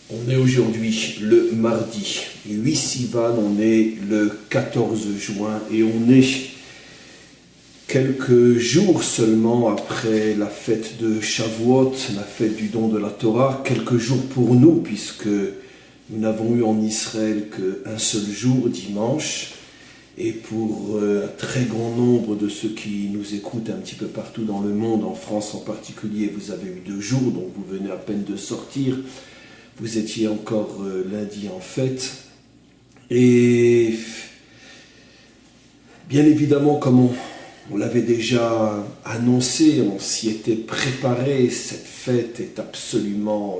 On est aujourd'hui le mardi 8 Sivan, on est le 14 juin et on est quelques jours seulement après la fête de Shavuot, la fête du don de la Torah, quelques jours pour nous puisque nous n'avons eu en Israël qu'un seul jour, dimanche, et pour un très grand nombre de ceux qui nous écoutent un petit peu partout dans le monde, en France en particulier, vous avez eu 2 jours, donc vous venez à peine de sortir. Vous étiez encore lundi en fête. Et bien évidemment, comme on l'avait déjà annoncé, on s'y était préparé, cette fête est absolument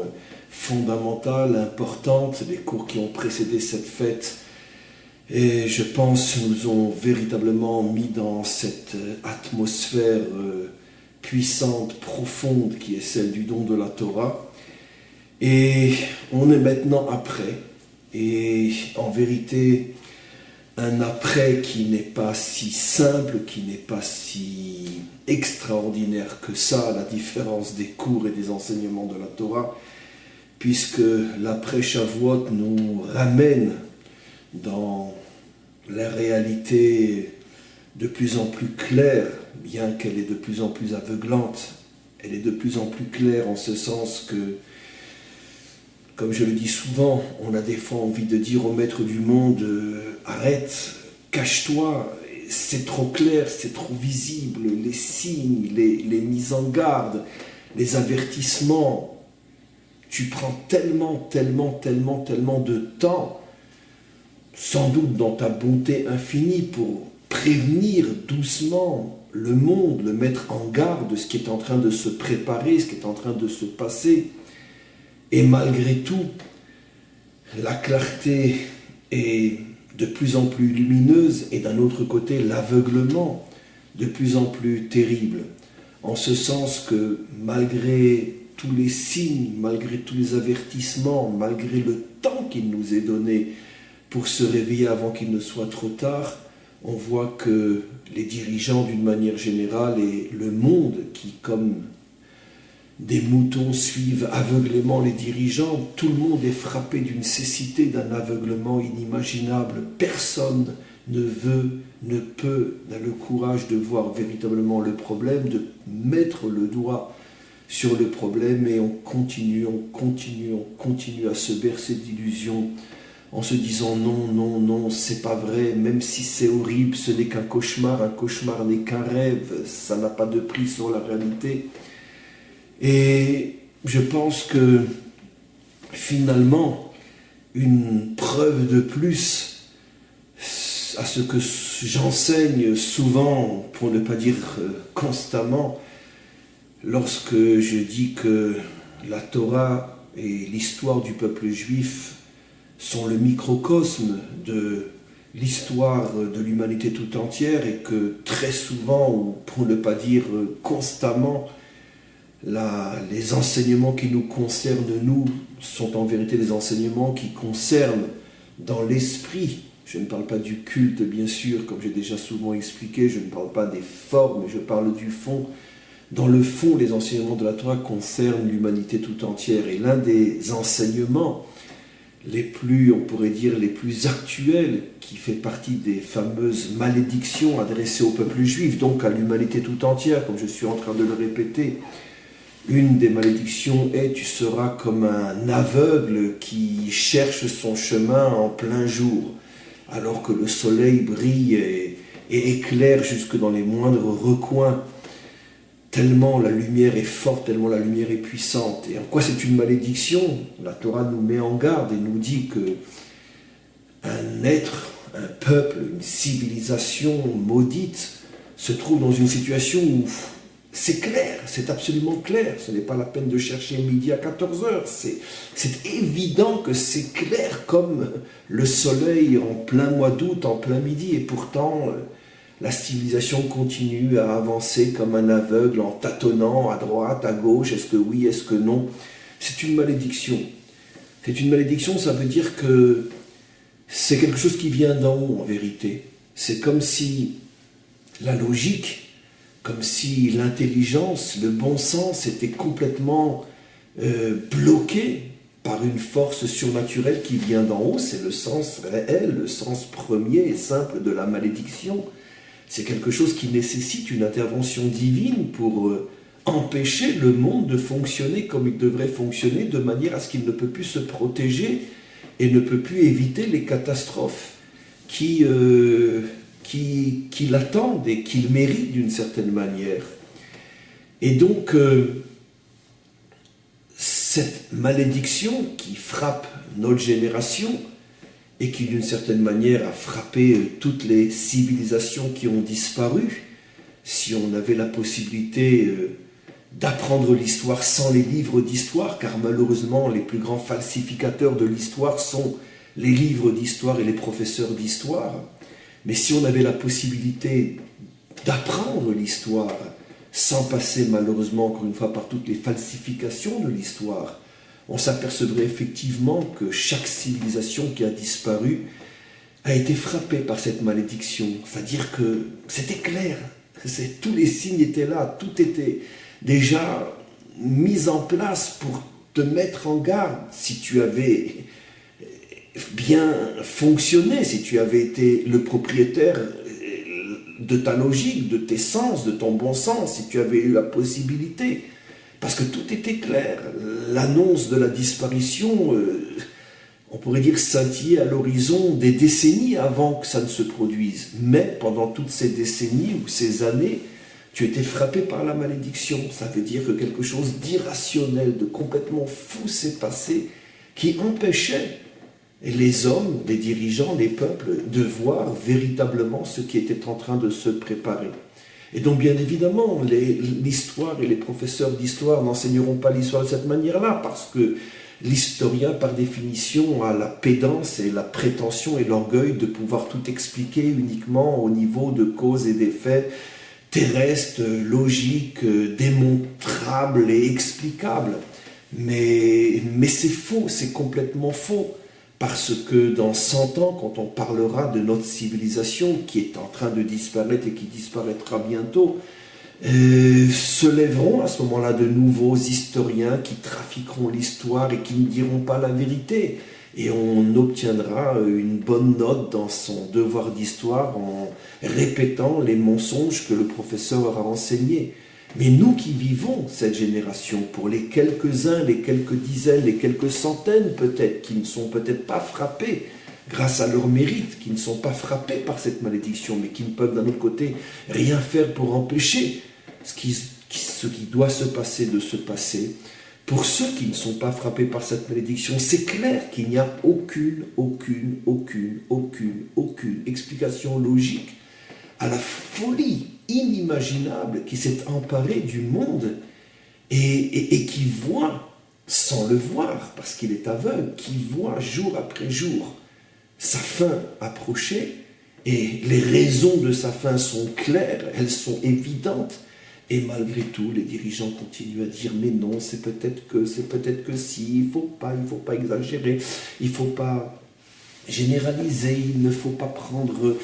fondamentale, importante. Les cours qui ont précédé cette fête, et je pense, nous ont véritablement mis dans cette atmosphère puissante, profonde, qui est celle du don de la Torah. Et on est maintenant après, et en vérité, un après qui n'est pas si simple, qui n'est pas si extraordinaire que ça, à la différence des cours et des enseignements de la Torah, puisque l'après Shavuot nous ramène dans la réalité de plus en plus claire, bien qu'elle est de plus en plus aveuglante. Elle est de plus en plus claire en ce sens que, comme je le dis souvent, on a des fois envie de dire au maître du monde arrête, cache-toi, c'est trop clair, c'est trop visible, les signes, les mises en garde, les avertissements. Tu prends tellement de temps, sans doute dans ta bonté infinie, pour prévenir doucement le monde, le mettre en garde de ce qui est en train de se préparer, ce qui est en train de se passer. Et malgré tout, la clarté est de plus en plus lumineuse et d'un autre côté, l'aveuglement de plus en plus terrible. En ce sens que malgré tous les signes, malgré tous les avertissements, malgré le temps qu'il nous est donné pour se réveiller avant qu'il ne soit trop tard, on voit que les dirigeants d'une manière générale et le monde qui, comme des moutons, suivent aveuglément les dirigeants, tout le monde est frappé d'une cécité, d'un aveuglement inimaginable. Personne ne veut, ne peut, n'a le courage de voir véritablement le problème, de mettre le doigt sur le problème, et on continue à se bercer d'illusions en se disant non, c'est pas vrai, même si c'est horrible, ce n'est qu'un cauchemar n'est qu'un rêve, ça n'a pas de prix sur la réalité. Et je pense que finalement, une preuve de plus à ce que j'enseigne souvent, pour ne pas dire constamment, lorsque je dis que la Torah et l'histoire du peuple juif sont le microcosme de l'histoire de l'humanité tout entière, et que très souvent, ou pour ne pas dire constamment, les enseignements qui nous concernent, nous, sont en vérité des enseignements qui concernent dans l'esprit. Je ne parle pas du culte, bien sûr, comme j'ai déjà souvent expliqué, je ne parle pas des formes, je parle du fond. Dans le fond, les enseignements de la Torah concernent l'humanité tout entière. Et l'un des enseignements les plus, on pourrait dire, les plus actuels, qui fait partie des fameuses malédictions adressées au peuple juif, donc à l'humanité tout entière, comme je suis en train de le répéter. Une des malédictions est « tu seras comme un aveugle qui cherche son chemin en plein jour, alors que le soleil brille et éclaire jusque dans les moindres recoins, tellement la lumière est forte, tellement la lumière est puissante. » Et en quoi c'est une malédiction? La Torah nous met en garde et nous dit que un être, un peuple, une civilisation maudite se trouve dans une situation où c'est clair, c'est absolument clair. Ce n'est pas la peine de chercher midi à 14h. C'est évident que c'est clair comme le soleil en plein mois d'août, en plein midi. Et pourtant, la civilisation continue à avancer comme un aveugle en tâtonnant à droite, à gauche. Est-ce que oui, est-ce que non? C'est une malédiction. C'est une malédiction, ça veut dire que c'est quelque chose qui vient d'en haut, en vérité. C'est comme si la logique, comme si l'intelligence, le bon sens était complètement bloqué par une force surnaturelle qui vient d'en haut. C'est le sens réel, le sens premier et simple de la malédiction. C'est quelque chose qui nécessite une intervention divine pour empêcher le monde de fonctionner comme il devrait fonctionner, de manière à ce qu'il ne peut plus se protéger et ne peut plus éviter les catastrophes qui l'attendent et qu'il mérite d'une certaine manière. Et donc, cette malédiction qui frappe notre génération et qui d'une certaine manière a frappé toutes les civilisations qui ont disparu, si on avait la possibilité d'apprendre l'histoire sans les livres d'histoire, car malheureusement les plus grands falsificateurs de l'histoire sont les livres d'histoire et les professeurs d'histoire, mais si on avait la possibilité d'apprendre l'histoire sans passer malheureusement encore une fois par toutes les falsifications de l'histoire, on s'apercevrait effectivement que chaque civilisation qui a disparu a été frappée par cette malédiction. C'est-à-dire que c'était clair, tous les signes étaient là, tout était déjà mis en place pour te mettre en garde. Si tu avais bien fonctionné, si tu avais été le propriétaire de ta logique, de tes sens, de ton bon sens, si tu avais eu la possibilité, parce que tout était clair. L'annonce de la disparition, on pourrait dire scintillait à l'horizon des décennies avant que ça ne se produise. Mais pendant toutes ces décennies ou ces années, tu étais frappé par la malédiction. Ça veut dire que quelque chose d'irrationnel, de complètement fou s'est passé, qui empêchait les hommes, les dirigeants, les peuples, de voir véritablement ce qui était en train de se préparer. Et donc, bien évidemment, l'histoire et les professeurs d'histoire n'enseigneront pas l'histoire de cette manière-là, parce que l'historien, par définition, a la pédance et la prétention et l'orgueil de pouvoir tout expliquer uniquement au niveau de causes et d'effets terrestres, logiques, démontrables et explicables. Mais c'est faux, c'est complètement faux. Parce que dans 100 ans, quand on parlera de notre civilisation qui est en train de disparaître et qui disparaîtra bientôt, se lèveront à ce moment-là de nouveaux historiens qui trafiqueront l'histoire et qui ne diront pas la vérité. Et on obtiendra une bonne note dans son devoir d'histoire en répétant les mensonges que le professeur aura enseignés. Mais nous qui vivons cette génération, pour les quelques-uns, les quelques dizaines, les quelques centaines peut-être, qui ne sont peut-être pas frappés grâce à leur mérite, qui ne sont pas frappés par cette malédiction, mais qui ne peuvent d'un autre côté rien faire pour empêcher ce qui doit se passer de se passer. Pour ceux qui ne sont pas frappés par cette malédiction, c'est clair qu'il n'y a aucune explication logique à la folie inimaginable qui s'est emparée du monde et qui voit, sans le voir, parce qu'il est aveugle, qui voit jour après jour sa fin approcher, et les raisons de sa fin sont claires, elles sont évidentes, et malgré tout, les dirigeants continuent à dire « mais non, c'est peut-être que si, il faut pas exagérer, il faut pas généraliser, il ne faut pas prendre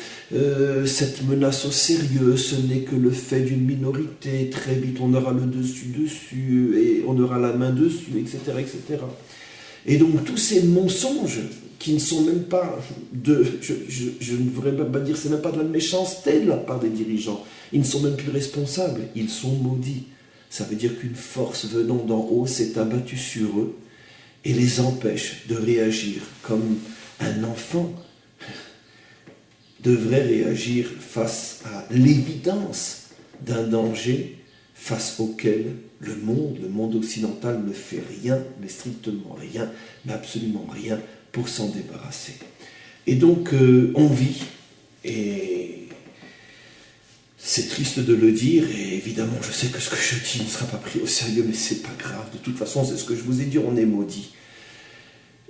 cette menace au sérieux, ce n'est que le fait d'une minorité, très vite on aura le dessus, et on aura la main dessus, etc. etc. » Et donc tous ces mensonges qui ne sont même pas je ne voudrais même pas dire, c'est même pas de la méchanceté de la part des dirigeants, ils ne sont même plus responsables, ils sont maudits. Ça veut dire qu'une force venant d'en haut s'est abattue sur eux et les empêche de réagir comme un enfant devrait réagir face à l'évidence d'un danger face auquel le monde occidental ne fait rien, mais strictement rien, mais absolument rien pour s'en débarrasser. Et donc on vit, et c'est triste de le dire, et évidemment je sais que ce que je dis ne sera pas pris au sérieux, mais c'est pas grave, de toute façon c'est ce que je vous ai dit, on est maudit.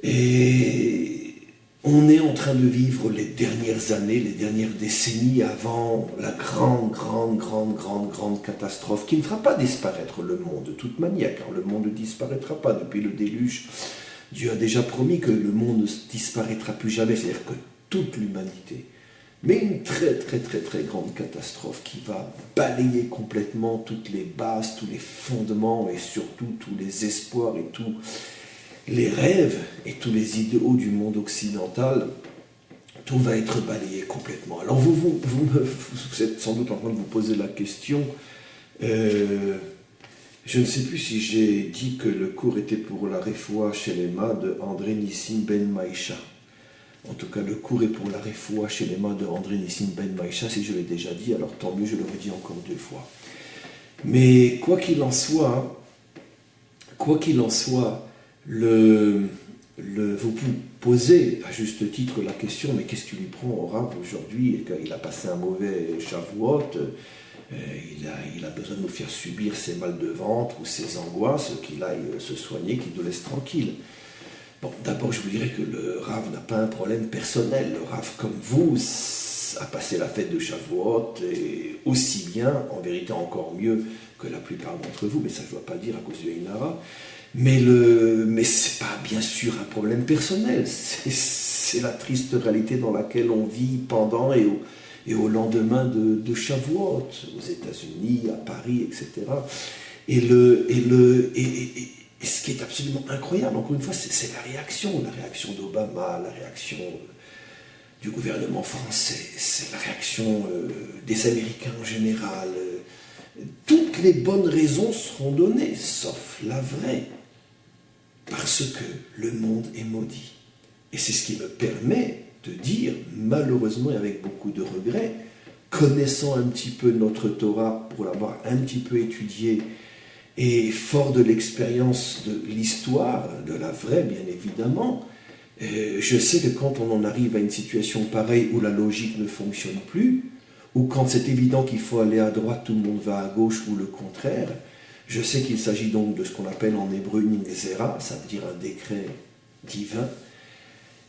Et on est en train de vivre les dernières années, les dernières décennies avant la grande catastrophe qui ne fera pas disparaître le monde de toute manière, car le monde ne disparaîtra pas depuis le déluge. Dieu a déjà promis que le monde ne disparaîtra plus jamais, c'est-à-dire que toute l'humanité. Mais une très grande catastrophe qui va balayer complètement toutes les bases, tous les fondements et surtout tous les espoirs et tout les rêves et tous les idéaux du monde occidental, tout va être balayé complètement. Alors vous êtes sans doute en train de vous poser la question, je ne sais plus si j'ai dit que le cours était pour la Refoua Shelema de André Nissim Ben Maïcha. En tout cas, le cours est pour la Refoua Shelema de André Nissim Ben Maïcha. Si je l'ai déjà dit, alors tant mieux, je le redis encore 2 fois. Mais quoi qu'il en soit, vous vous posez à juste titre la question, mais qu'est-ce qui lui prend au Rav aujourd'hui? Et qu'il a passé un mauvais Shavuot, il a besoin de nous faire subir ses mal de ventre ou ses angoisses, qu'il aille se soigner, qu'il nous laisse tranquille. Bon, d'abord, je vous dirais que le Rav n'a pas un problème personnel. Le Rav, comme vous, a passé la fête de Shavuot, et aussi bien, en vérité encore mieux que la plupart d'entre vous, mais ça je ne dois pas le dire à cause du Einara. Mais ce n'est pas bien sûr un problème personnel, c'est la triste réalité dans laquelle on vit pendant et au lendemain de Shavuot, aux États-Unis, à Paris, etc. Et ce qui est absolument incroyable, encore une fois, c'est la réaction d'Obama, la réaction du gouvernement français, c'est la réaction des Américains en général. Toutes les bonnes raisons seront données, sauf la vraie. Parce que le monde est maudit. Et c'est ce qui me permet de dire, malheureusement et avec beaucoup de regrets, connaissant un petit peu notre Torah, pour l'avoir un petit peu étudié, et fort de l'expérience de l'histoire, de la vraie bien évidemment, je sais que quand on en arrive à une situation pareille où la logique ne fonctionne plus, ou quand c'est évident qu'il faut aller à droite, tout le monde va à gauche, ou le contraire, je sais qu'il s'agit donc de ce qu'on appelle en hébreu une gzera, ça veut dire un décret divin,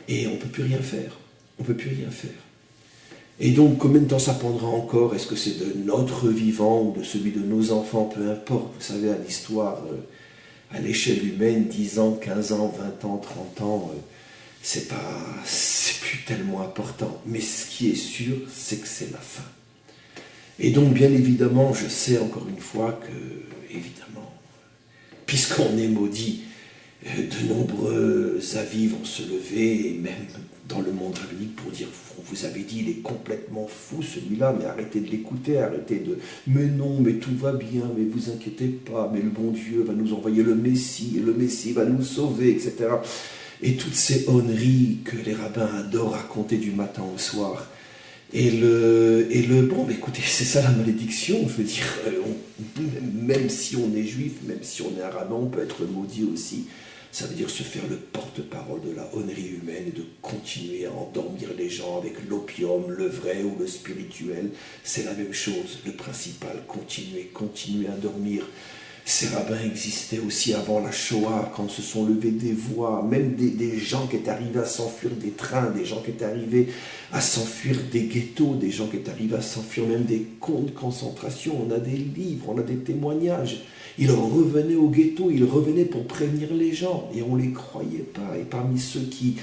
et on ne peut plus rien faire. On ne peut plus rien faire. Et donc, combien de temps ça prendra encore? Est-ce que c'est de notre vivant ou de celui de nos enfants? Peu importe. Vous savez, à l'histoire, à l'échelle humaine, 10 ans, 15 ans, 20 ans, 30 ans, c'est plus tellement important. Mais ce qui est sûr, c'est que c'est la fin. Et donc, bien évidemment, je sais encore une fois que, évidemment, puisqu'on est maudit, de nombreux avis vont se lever, et même dans le monde rabbinique, pour dire, on vous avait dit, il est complètement fou celui-là, mais arrêtez de l'écouter, mais non, mais tout va bien, mais vous inquiétez pas, mais le bon Dieu va nous envoyer le Messie, et le Messie va nous sauver, etc. Et toutes ces honneries que les rabbins adorent raconter du matin au soir. Bon, écoutez, c'est ça la malédiction, je veux dire, même si on est juif, même si on est un rabbin, on peut être maudit aussi. Ça veut dire se faire le porte-parole de la honnerie humaine et de continuer à endormir les gens avec l'opium, le vrai ou le spirituel. C'est la même chose, le principal, continuer à dormir. Ces rabbins existaient aussi avant la Shoah, quand se sont levées des voix, même des gens qui étaient arrivés à s'enfuir des trains, des gens qui étaient arrivés à s'enfuir des ghettos, des gens qui étaient arrivés à s'enfuir même des camps de concentration. On a des livres, on a des témoignages. Ils revenaient au ghetto, ils revenaient pour prévenir les gens, et on ne les croyait pas. Et parmi ceux qui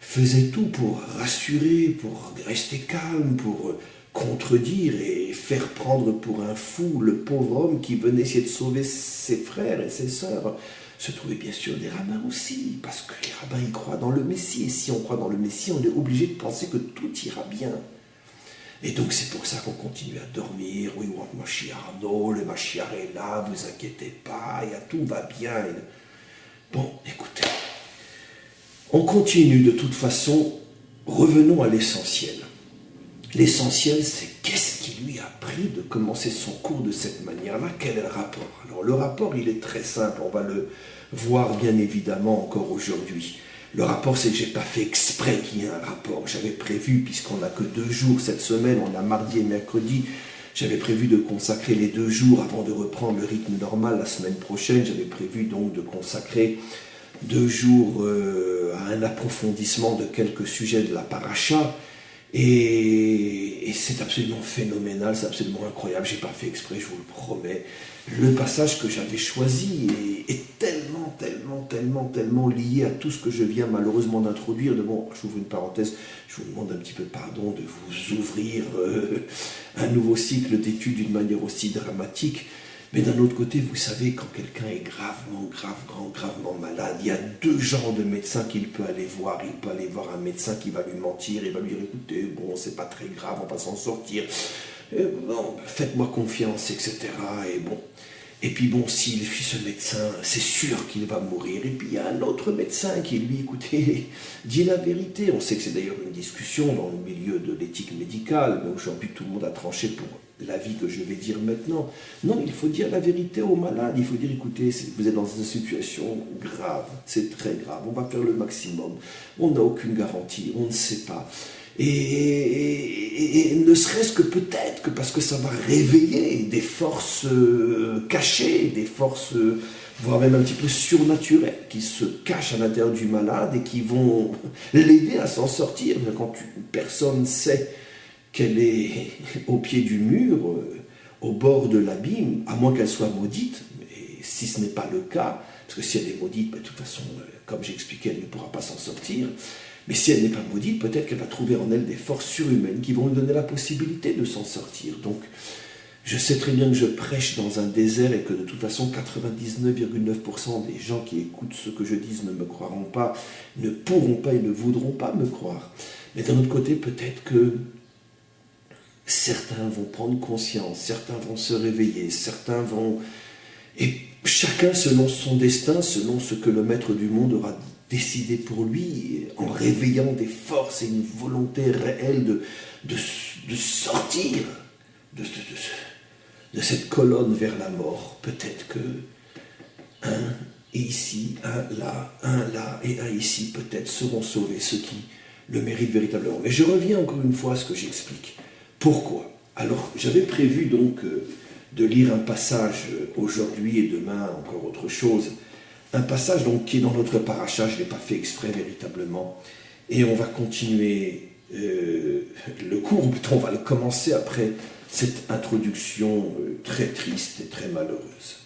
faisaient tout pour rassurer, pour rester calme, pour contredire et faire prendre pour un fou le pauvre homme qui venait essayer de sauver ses frères et ses sœurs, se trouvaient bien sûr des rabbins aussi, parce que les rabbins ils croient dans le Messie, et si on croit dans le Messie, on est obligé de penser que tout ira bien. Et donc c'est pour ça qu'on continue à dormir. Oui, le Mashiach, non, le Mashiach est là, vous inquiétez pas, tout va bien. Bon, écoutez, on continue de toute façon, revenons à l'essentiel. L'essentiel, c'est qu'est-ce qui lui a pris de commencer son cours de cette manière-là? Quel est le rapport? Alors le rapport, il est très simple, on va le voir bien évidemment encore aujourd'hui. Le rapport, c'est que je n'ai pas fait exprès qu'il y ait un rapport. J'avais prévu, puisqu'on n'a que 2 jours cette semaine, on a mardi et mercredi, j'avais prévu de consacrer les 2 jours avant de reprendre le rythme normal la semaine prochaine. J'avais prévu donc de consacrer 2 jours à un approfondissement de quelques sujets de la paracha. Et c'est absolument phénoménal, c'est absolument incroyable, j'ai pas fait exprès, je vous le promets. Le passage que j'avais choisi est tellement lié à tout ce que je viens malheureusement d'introduire. Bon, j'ouvre une parenthèse, je vous demande un petit peu pardon de vous ouvrir un nouveau cycle d'études d'une manière aussi dramatique, Mais d'un autre côté, vous savez, quand quelqu'un est gravement malade, il y a deux genres de médecins qu'il peut aller voir. Il peut aller voir un médecin qui va lui mentir, il va lui dire, écoutez, bon, c'est pas très grave, on va s'en sortir. Bon, faites-moi confiance, etc. Et bon. Et puis bon, s'il suit ce médecin, c'est sûr qu'il va mourir. Et puis il y a un autre médecin qui lui, écoutez, dit la vérité. On sait que c'est d'ailleurs une discussion dans le milieu de l'éthique médicale, mais aujourd'hui tout le monde a tranché pour l'avis que je vais dire maintenant. Non, il faut dire la vérité aux malades. Il faut dire, écoutez, vous êtes dans une situation grave, c'est très grave, on va faire le maximum. On n'a aucune garantie, on ne sait pas. Et ne serait-ce que peut-être que parce que ça va réveiller des forces cachées, des forces, voire même un petit peu surnaturelles, qui se cachent à l'intérieur du malade et qui vont l'aider à s'en sortir. Quand une personne sait qu'elle est au pied du mur, au bord de l'abîme, à moins qu'elle soit maudite, mais si ce n'est pas le cas, parce que si elle est maudite, de toute façon, comme j'expliquais, elle ne pourra pas s'en sortir. Mais si elle n'est pas maudite, peut-être qu'elle va trouver en elle des forces surhumaines qui vont lui donner la possibilité de s'en sortir. Donc, je sais très bien que je prêche dans un désert et que de toute façon, 99,9% des gens qui écoutent ce que je dis ne me croiront pas, ne pourront pas et ne voudront pas me croire. Mais d'un autre côté, peut-être que certains vont prendre conscience, certains vont se réveiller, certains vont... Et chacun selon son destin, selon ce que le maître du monde aura décidé pour lui, en réveillant des forces et une volonté réelle de sortir de cette colonne vers la mort. Peut-être que un ici, un là et un ici, peut-être seront sauvés ceux qui le méritent véritablement. Mais je reviens encore une fois à ce que j'explique. Pourquoi? Alors, j'avais prévu donc de lire un passage aujourd'hui et demain encore autre chose. Un passage donc qui est dans notre paracha, je ne l'ai pas fait exprès véritablement. Et on va continuer le cours, on va le commencer après cette introduction très triste et très malheureuse.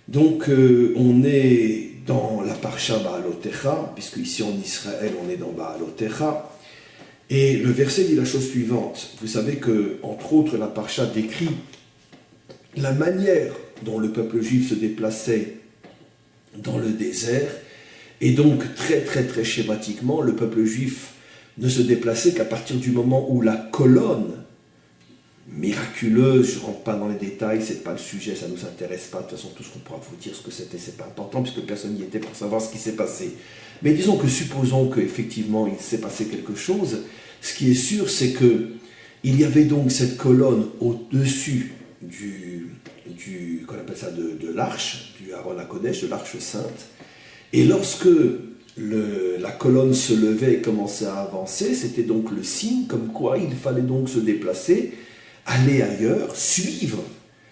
Donc on est dans la paracha Baalotecha, puisque ici en Israël on est dans Baalotecha. Et le verset dit la chose suivante. Vous savez que, entre autres, la paracha décrit la manière dont le peuple juif se déplaçait dans le désert, et donc très schématiquement, le peuple juif ne se déplaçait qu'à partir du moment où la colonne miraculeuse, je ne rentre pas dans les détails, c'est pas le sujet, ça ne nous intéresse pas, de toute façon tout ce qu'on pourra vous dire ce que c'était, c'est pas important, puisque personne n'y était pour savoir ce qui s'est passé. Mais disons que supposons qu'effectivement il s'est passé quelque chose, ce qui est sûr c'est que il y avait donc cette colonne au-dessus qu'on appelle ça de l'arche, du Aaron HaKodesh, de l'arche sainte. Et lorsque la colonne se levait et commençait à avancer, c'était donc le signe comme quoi il fallait donc se déplacer, aller ailleurs, suivre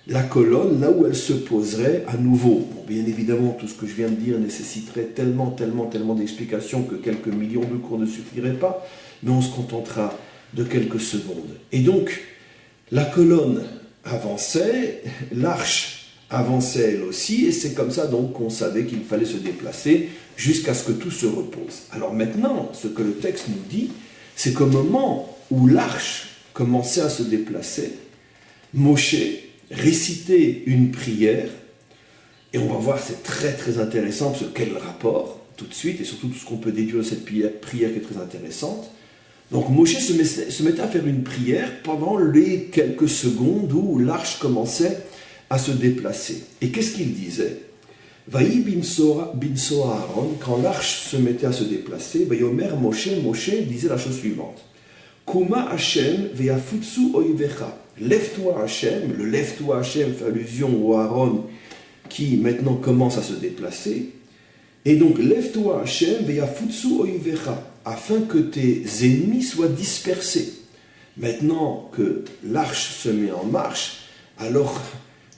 la colonne là où elle se poserait à nouveau. Bon, bien évidemment, tout ce que je viens de dire nécessiterait tellement d'explications que quelques millions de cours ne suffiraient pas, mais on se contentera de quelques secondes. Et donc, la colonne avançait, l'arche avançait elle aussi, et c'est comme ça donc qu'on savait qu'il fallait se déplacer jusqu'à ce que tout se repose. Alors maintenant, ce que le texte nous dit, c'est qu'au moment où l'arche commençait à se déplacer, Moshe récitait une prière, et on va voir, c'est très intéressant, parce que quel rapport, tout de suite, et surtout tout ce qu'on peut déduire de cette prière qui est très intéressante. Donc Moshe se mettait à faire une prière pendant les quelques secondes où l'arche commençait à se déplacer. Et qu'est-ce qu'il disait? Vaï binso Aaron, quand l'arche se mettait à se déplacer, Vayomer Moshe disait la chose suivante. Kuma Hashem ve'afutsu oivecha. Lève-toi Hashem, le lève-toi Hashem fait allusion au Aaron qui maintenant commence à se déplacer. Et donc, lève-toi Hashem ve'afutsu oivecha, afin que tes ennemis soient dispersés. Maintenant que l'arche se met en marche, alors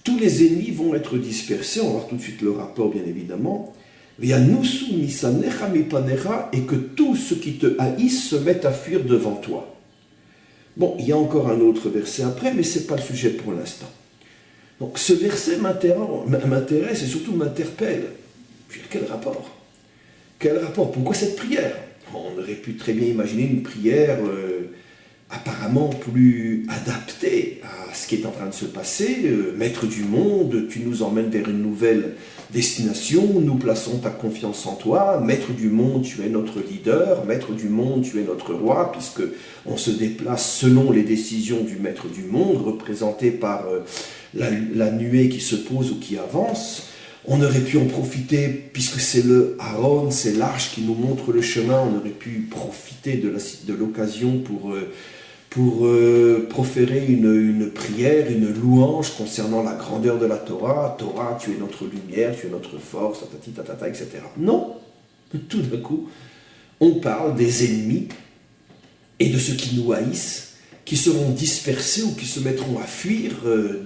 tous les ennemis vont être dispersés. On va voir tout de suite le rapport, bien évidemment. Ve'anusu misanecha mipanecha, et que tous ceux qui te haïssent se mettent à fuir devant toi. Bon, il y a encore un autre verset après, mais ce n'est pas le sujet pour l'instant. Donc ce verset m'intéresse et surtout m'interpelle. Quel rapport? Quel rapport? Pourquoi cette prière? On aurait pu très bien imaginer une prière apparemment plus adapté à ce qui est en train de se passer. Maître du monde, tu nous emmènes vers une nouvelle destination, nous plaçons ta confiance en toi. Maître du monde, tu es notre leader. Maître du monde, tu es notre roi, puisque on se déplace selon les décisions du maître du monde, représenté par la nuée qui se pose ou qui avance. On aurait pu en profiter, puisque c'est le Aaron, c'est l'arche qui nous montre le chemin, on aurait pu profiter de l'occasion pour proférer une prière, une louange concernant la grandeur de la Torah. Torah, tu es notre lumière, tu es notre force, tatati, tatata, etc. Non, tout d'un coup, on parle des ennemis et de ceux qui nous haïssent, qui seront dispersés ou qui se mettront à fuir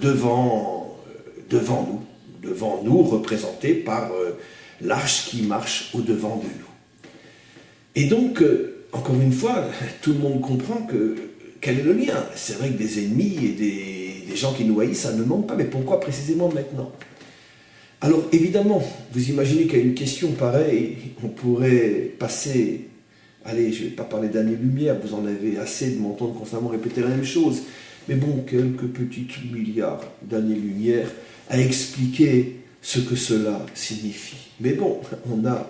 devant nous, représentés par l'arche qui marche au-devant de nous. Et donc, encore une fois, tout le monde comprend quel est le lien. C'est vrai que des ennemis et des gens qui nous haïssent, ça ne manque pas, mais pourquoi précisément maintenant? Alors, évidemment, vous imaginez qu'à une question pareille, on pourrait passer... Allez, je ne vais pas parler d'années-lumière, vous en avez assez de m'entendre constamment répéter la même chose. Mais bon, quelques petites milliards d'années-lumière à expliquer ce que cela signifie. Mais bon, on n'a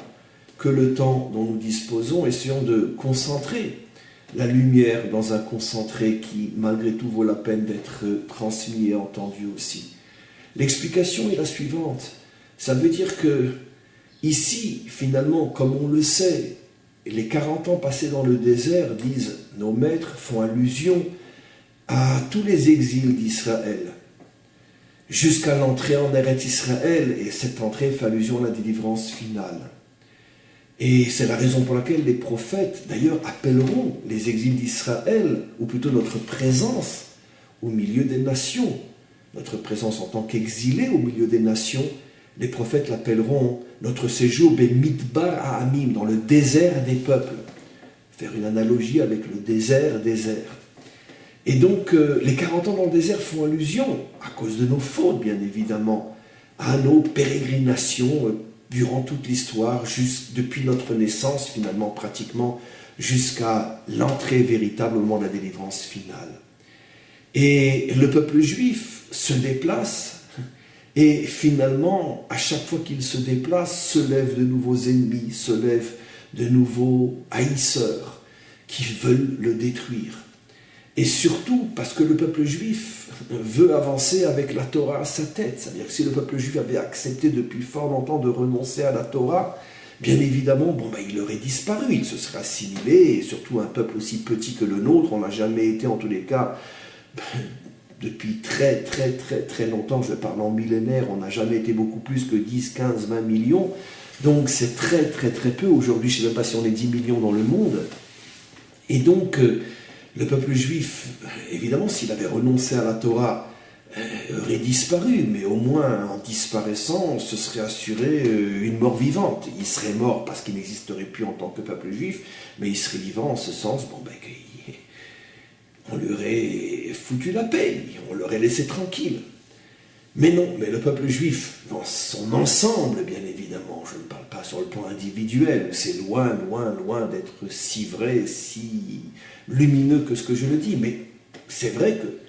que le temps dont nous disposons, essayons de concentrer la lumière dans un concentré qui, malgré tout, vaut la peine d'être transmis et entendu aussi. L'explication est la suivante. Ça veut dire que, ici, finalement, comme on le sait, les 40 ans passés dans le désert, disent nos maîtres, font allusion à tous les exils d'Israël, jusqu'à l'entrée en Eretz Israël, et cette entrée fait allusion à la délivrance finale. Et c'est la raison pour laquelle les prophètes, d'ailleurs, appelleront les exils d'Israël, ou plutôt notre présence au milieu des nations, notre présence en tant qu'exilés au milieu des nations, les prophètes l'appelleront notre séjour Bemidbar Ha'amim, dans le désert des peuples. Faire une analogie avec le désert. Et donc, les 40 ans dans le désert font allusion, à cause de nos fautes, bien évidemment, à nos pérégrinations durant toute l'histoire, depuis notre naissance, finalement, pratiquement, jusqu'à l'entrée véritable au moment de la délivrance finale. Et le peuple juif se déplace, et finalement, à chaque fois qu'il se déplace, se lèvent de nouveaux ennemis, se lèvent de nouveaux haïsseurs qui veulent le détruire. Et surtout parce que le peuple juif veut avancer avec la Torah à sa tête. C'est-à-dire que si le peuple juif avait accepté depuis fort longtemps de renoncer à la Torah, bien évidemment, il aurait disparu, il se serait assimilé, et surtout un peuple aussi petit que le nôtre, on n'a jamais été en tous les cas... Depuis très longtemps, je parle en millénaire, on n'a jamais été beaucoup plus que 10, 15, 20 millions. Donc c'est très peu. Aujourd'hui, je ne sais même pas si on est 10 millions dans le monde. Et donc, le peuple juif, évidemment, s'il avait renoncé à la Torah, aurait disparu. Mais au moins, en disparaissant, se serait assuré une mort vivante. Il serait mort parce qu'il n'existerait plus en tant que peuple juif, mais il serait vivant en ce sens, on lui aurait foutu la paix, on l'aurait laissé tranquille. Mais non, mais le peuple juif, dans son ensemble, bien évidemment, je ne parle pas sur le plan individuel, c'est loin d'être si vrai, si lumineux que ce que je le dis, mais c'est vrai que,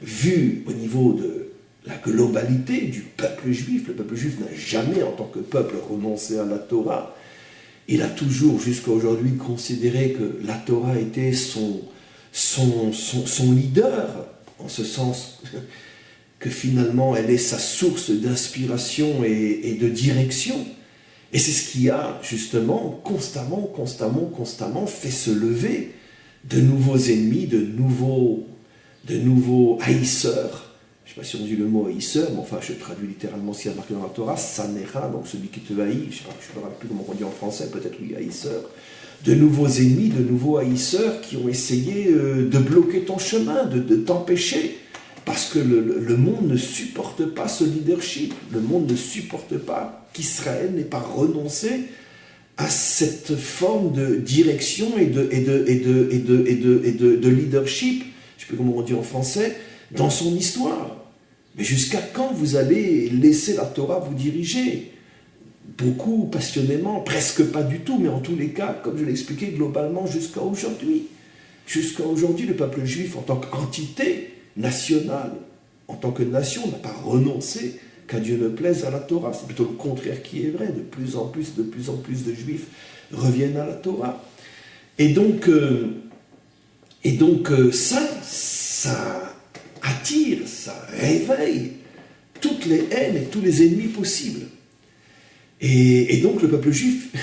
vu au niveau de la globalité du peuple juif, le peuple juif n'a jamais, en tant que peuple, renoncé à la Torah. Il a toujours, jusqu'à aujourd'hui, considéré que la Torah était son leader, en ce sens que finalement elle est sa source d'inspiration et de direction. Et c'est ce qui a justement constamment fait se lever de nouveaux ennemis, de nouveaux haïsseurs. Je ne sais pas si on dit le mot haïsseur, mais enfin je traduis littéralement ce qui est marqué dans la Torah, Sanéra, donc celui qui te haït, je ne me rappelle plus comment on dit en français, peut-être oui, haïsseur. De nouveaux ennemis, de nouveaux haïsseurs qui ont essayé de bloquer ton chemin, de t'empêcher. Parce que le monde ne supporte pas ce leadership. Le monde ne supporte pas qu'Israël n'ait pas renoncé à cette forme de direction et de leadership, je ne sais plus comment on dit en français, dans son histoire. Mais jusqu'à quand vous allez laisser la Torah vous diriger ? Beaucoup, passionnément, presque pas du tout, mais en tous les cas, comme je l'ai expliqué, globalement jusqu'à aujourd'hui. jusqu'à aujourd'hui, le peuple juif, en tant qu'entité nationale, en tant que nation, n'a pas renoncé qu'à Dieu ne plaise à la Torah. C'est plutôt le contraire qui est vrai. De plus en plus de juifs reviennent à la Torah. Et donc ça attire, ça réveille toutes les haines et tous les ennemis possibles. Et donc le peuple juif,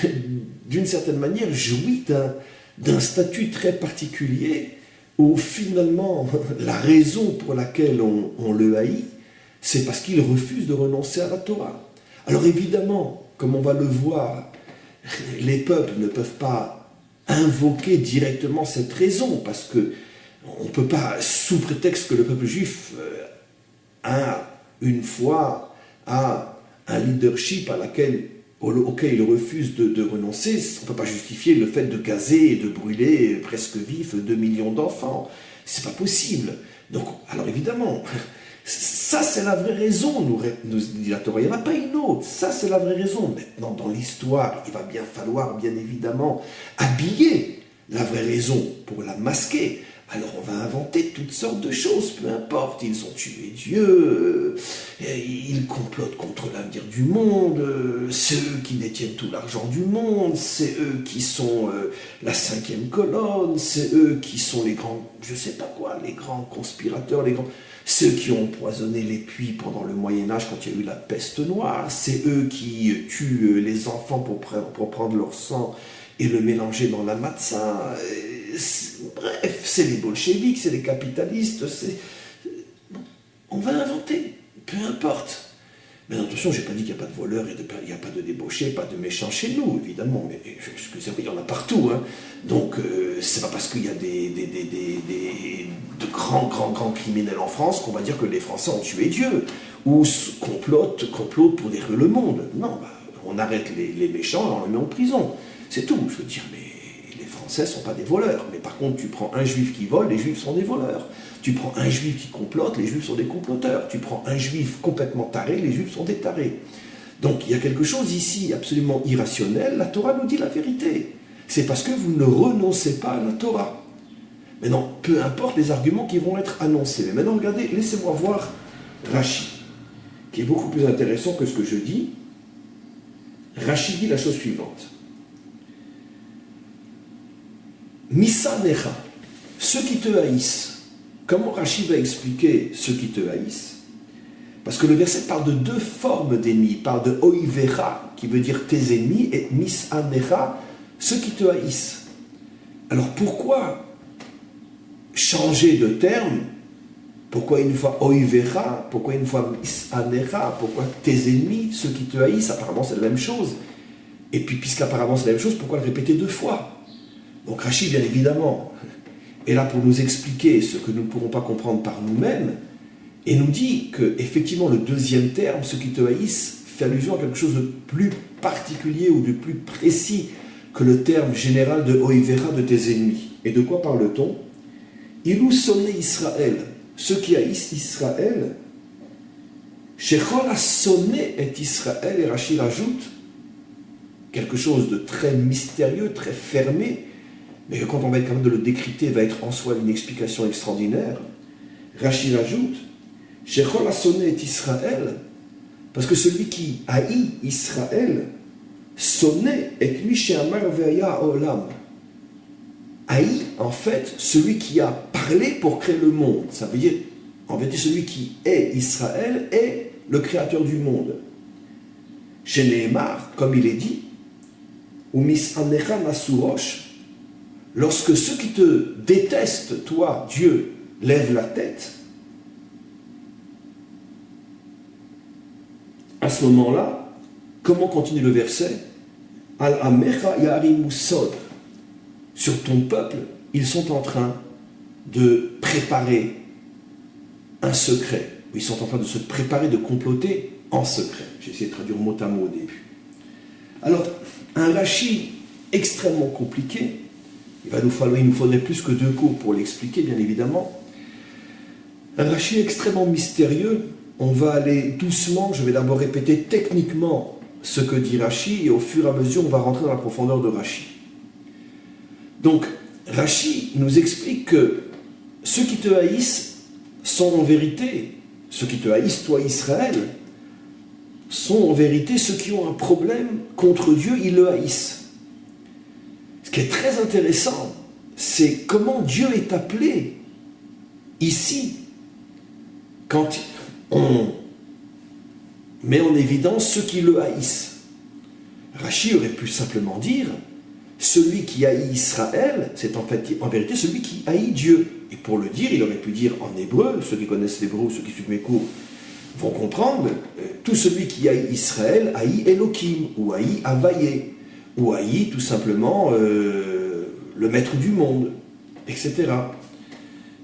d'une certaine manière, jouit d'un statut très particulier où finalement la raison pour laquelle on le haït, c'est parce qu'il refuse de renoncer à la Torah. Alors évidemment, comme on va le voir, les peuples ne peuvent pas invoquer directement cette raison, parce que on ne peut pas, sous prétexte que le peuple juif a une foi, a un leadership auquel il refuse de renoncer, on ne peut pas justifier le fait de gazer et de brûler presque vifs 2 millions d'enfants. C'est pas possible. Donc, alors évidemment, ça c'est la vraie raison, nous dit la Torah. Il n'y en a pas une autre. Ça c'est la vraie raison. Maintenant, dans l'histoire, il va bien falloir, bien évidemment, habiller la vraie raison pour la masquer. Alors on va inventer toutes sortes de choses, peu importe, ils ont tué Dieu, ils complotent contre l'avenir du monde, c'est eux qui détiennent tout l'argent du monde, c'est eux qui sont la 5e colonne, c'est eux qui sont les grands, je sais pas quoi, les grands conspirateurs, ceux qui ont empoisonné les puits pendant le Moyen-Âge quand il y a eu la peste noire, c'est eux qui tuent les enfants pour prendre leur sang et le mélanger dans la matzah. Bref, c'est les bolcheviks, c'est les capitalistes, on va inventer, peu importe. Mais attention, je n'ai pas dit qu'il n'y a pas de voleurs, il n'y a pas de débauchés, pas de méchants chez nous, évidemment, mais excusez-moi, il y en a partout. Hein. Donc, c'est pas parce qu'il y a de grands criminels en France qu'on va dire que les Français ont tué Dieu, ou complotent pour détruire le monde. Non, on arrête les méchants et on les met en prison. C'est tout, je veux dire, mais les Français ne sont pas des voleurs. Mais par contre, tu prends un juif qui vole, les juifs sont des voleurs. Tu prends un juif qui complote, les juifs sont des comploteurs. Tu prends un juif complètement taré, les juifs sont des tarés. Donc il y a quelque chose ici absolument irrationnel. La Torah nous dit la vérité. C'est parce que vous ne renoncez pas à la Torah. Maintenant, peu importe les arguments qui vont être annoncés. Mais maintenant, regardez, laissez-moi voir Rashi, qui est beaucoup plus intéressant que ce que je dis. Rashi dit la chose suivante. Misanecha, ceux qui te haïssent. Comment Rashi va expliquer ceux qui te haïssent? Parce que le verset parle de 2 formes d'ennemis. Il parle de oivera, qui veut dire tes ennemis, et misanecha, ceux qui te haïssent. Alors pourquoi changer de terme? Pourquoi une fois oivera? Pourquoi une fois misanecha? Pourquoi tes ennemis, ceux qui te haïssent? Apparemment c'est la même chose. Et puis puisqu'apparemment c'est la même chose, pourquoi le répéter 2 fois? Donc Rashi, bien évidemment, est là pour nous expliquer ce que nous ne pourrons pas comprendre par nous-mêmes, et nous dit que, effectivement, le 2e terme, ceux qui te haïssent, fait allusion à quelque chose de plus particulier ou de plus précis que le terme général de oivera, de tes ennemis. Et de quoi parle-t-on? Ilou sonné Israël, ceux qui haïssent Israël, Shechol a sonné et Israël, et Rashi rajoute quelque chose de très mystérieux, très fermé, mais que quand on va être capable de le décrypter, va être en soi une explication extraordinaire. Rashi ajoute, Shechol a sonné et Israël, parce que celui qui haït Israël, sonné et lui she'amar ve'aya olam. Haït, en fait, celui qui a parlé pour créer le monde. Ça veut dire, en vérité, celui qui est Israël est le créateur du monde. Chez Nehemar, comme il est dit, ou misanecha nasurosh, lorsque ceux qui te détestent, toi, Dieu, lèvent la tête, à ce moment-là, comment continue le verset? Al-amecha yarimu sod. Sur ton peuple, ils sont en train de préparer un secret. Ils sont en train de se préparer, de comploter en secret. J'ai essayé de traduire mot à mot au début. Alors, un Rashi extrêmement compliqué. Il nous faudrait plus que 2 cours pour l'expliquer, bien évidemment. Un Rashi extrêmement mystérieux. On va aller doucement. Je vais d'abord répéter techniquement ce que dit Rashi, et au fur et à mesure, on va rentrer dans la profondeur de Rashi. Donc, Rachi nous explique que ceux qui te haïssent sont en vérité, ceux qui te haïssent, toi Israël, sont en vérité ceux qui ont un problème contre Dieu, ils le haïssent. Ce qui est très intéressant, c'est comment Dieu est appelé ici, quand on met en évidence ceux qui le haïssent. Rachi aurait pu simplement dire, celui qui haït Israël, c'est en vérité celui qui haït Dieu. Et pour le dire, il aurait pu dire en hébreu, ceux qui connaissent l'hébreu, ceux qui suivent mes cours vont comprendre, tout celui qui haït Israël haït Elohim, ou haït Havayé, ou haït tout simplement le maître du monde, etc.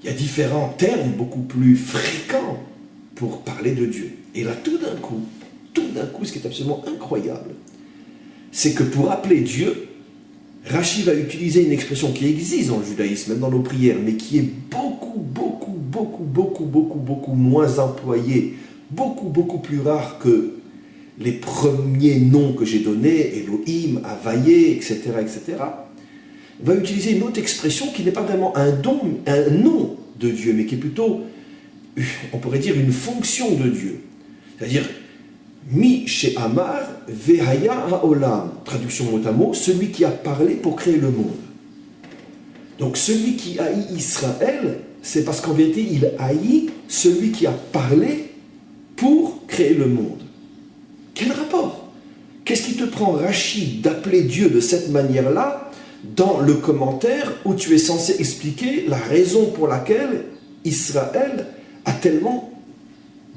Il y a différents termes beaucoup plus fréquents pour parler de Dieu. Et là, tout d'un coup, ce qui est absolument incroyable, c'est que pour appeler Dieu, Rachi va utiliser une expression qui existe dans le judaïsme, même dans nos prières, mais qui est beaucoup moins employée, beaucoup plus rare que les premiers noms que j'ai donnés, Elohim, Havayé, etc., va utiliser une autre expression qui n'est pas vraiment un nom de Dieu, mais qui est plutôt, on pourrait dire, une fonction de Dieu. C'est-à-dire, Mi she'amar vehaya ha'olam, traduction mot à mot, celui qui a parlé pour créer le monde. Donc celui qui haït Israël, c'est parce qu'en vérité, il haït celui qui a parlé pour créer le monde. Quel rapport? Qu'est-ce qui te prend, Rachi, d'appeler Dieu de cette manière-là dans le commentaire où tu es censé expliquer la raison pour laquelle Israël a tellement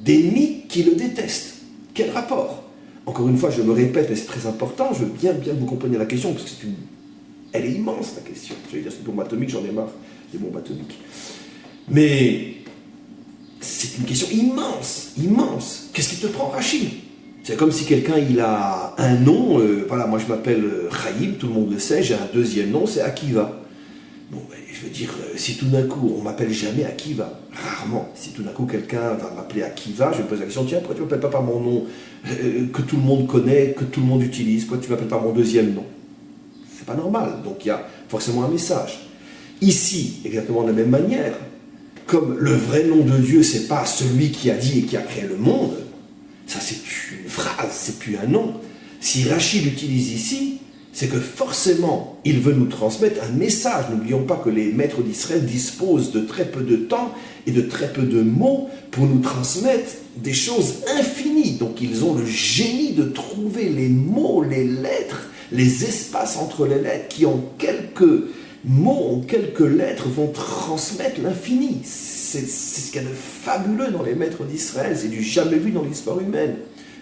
d'ennemis qui le détestent? Quel rapport? Encore une fois, je me répète, mais c'est très important, je veux bien que vous compreniez la question, parce que elle est immense, la question. J'allais dire c'est une bombe atomique, j'en ai marre des bombes atomiques. Mais c'est une question immense. Qu'est-ce qui te prend, Rachi? C'est comme si quelqu'un, il a un nom, voilà, moi je m'appelle Chaim, tout le monde le sait, j'ai un deuxième nom, c'est Akiva. Bon, ben, je veux dire, si tout d'un coup, on m'appelle jamais Akiva, rarement, si tout d'un coup quelqu'un va m'appeler Akiva, je vais me poser la question, tiens, pourquoi tu ne m'appelles pas par mon nom que tout le monde connaît, que tout le monde utilise, pourquoi tu ne m'appelles pas mon deuxième nom? C'est pas normal, donc il y a forcément un message. Ici, exactement de la même manière, comme le vrai nom de Dieu, c'est pas celui qui a dit et qui a créé le monde, ça c'est une phrase, c'est plus un nom. Si Rachi l'utilise ici, c'est que forcément, il veut nous transmettre un message. N'oublions pas que les maîtres d'Israël disposent de très peu de temps et de très peu de mots pour nous transmettre des choses infinies. Donc ils ont le génie de trouver les mots, les lettres, les espaces entre les lettres qui en quelques mots, en quelques lettres vont transmettre l'infini. C'est ce qu'il y a de fabuleux dans les maîtres d'Israël, c'est du jamais vu dans l'histoire humaine.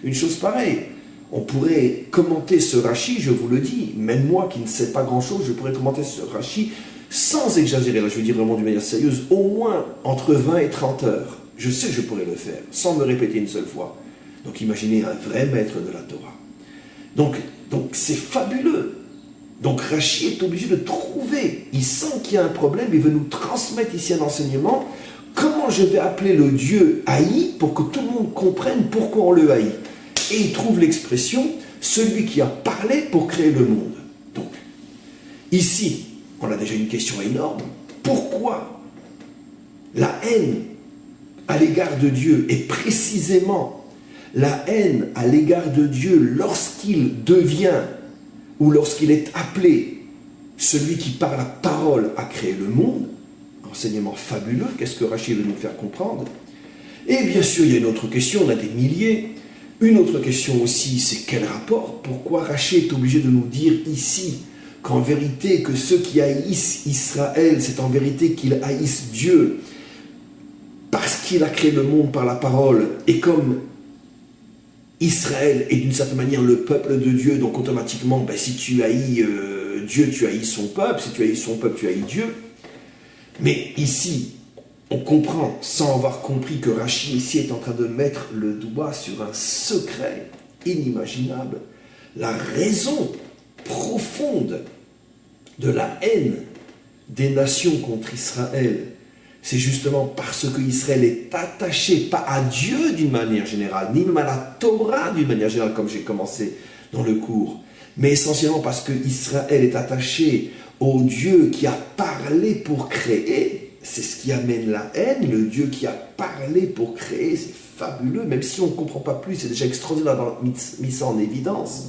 Une chose pareille. On pourrait commenter ce Rachi, je vous le dis, même moi qui ne sais pas grand-chose, je pourrais commenter ce Rachi sans exagérer, là je veux dire vraiment d'une manière sérieuse, au moins entre 20 et 30 heures. Je sais que je pourrais le faire, sans me répéter une seule fois. Donc imaginez un vrai maître de la Torah. Donc c'est fabuleux. Donc Rachi est obligé de trouver, il sent qu'il y a un problème, il veut nous transmettre ici un enseignement. Comment je vais appeler le Dieu haï pour que tout le monde comprenne pourquoi on le haït? Et il trouve l'expression « celui qui a parlé pour créer le monde ». Donc, ici, on a déjà une question énorme. Pourquoi la haine à l'égard de Dieu, et précisément la haine à l'égard de Dieu lorsqu'il devient, ou lorsqu'il est appelé celui qui par la parole a créé le monde, enseignement fabuleux, qu'est-ce que Rachi veut nous faire comprendre? Et bien sûr, il y a une autre question, on a des milliers. Une autre question aussi, c'est quel rapport? Pourquoi Rachi est obligé de nous dire ici qu'en vérité, que ceux qui haïssent Israël, c'est en vérité qu'ils haïssent Dieu parce qu'il a créé le monde par la parole, et comme Israël est d'une certaine manière le peuple de Dieu, donc automatiquement, ben, si tu haïs Dieu, tu haïs son peuple, si tu haïs son peuple, tu haïs Dieu. Mais ici, on comprend, sans avoir compris, que Rachi ici est en train de mettre le doigt sur un secret inimaginable, la raison profonde de la haine des nations contre Israël. C'est justement parce que Israël est attaché, pas à Dieu d'une manière générale, ni même à la Torah d'une manière générale, comme j'ai commencé dans le cours, mais essentiellement parce que Israël est attaché au Dieu qui a parlé pour créer, c'est ce qui amène la haine. Le Dieu qui a parlé pour créer, c'est fabuleux, même si on ne comprend pas plus, c'est déjà extraordinaire d'avoir mis ça en évidence.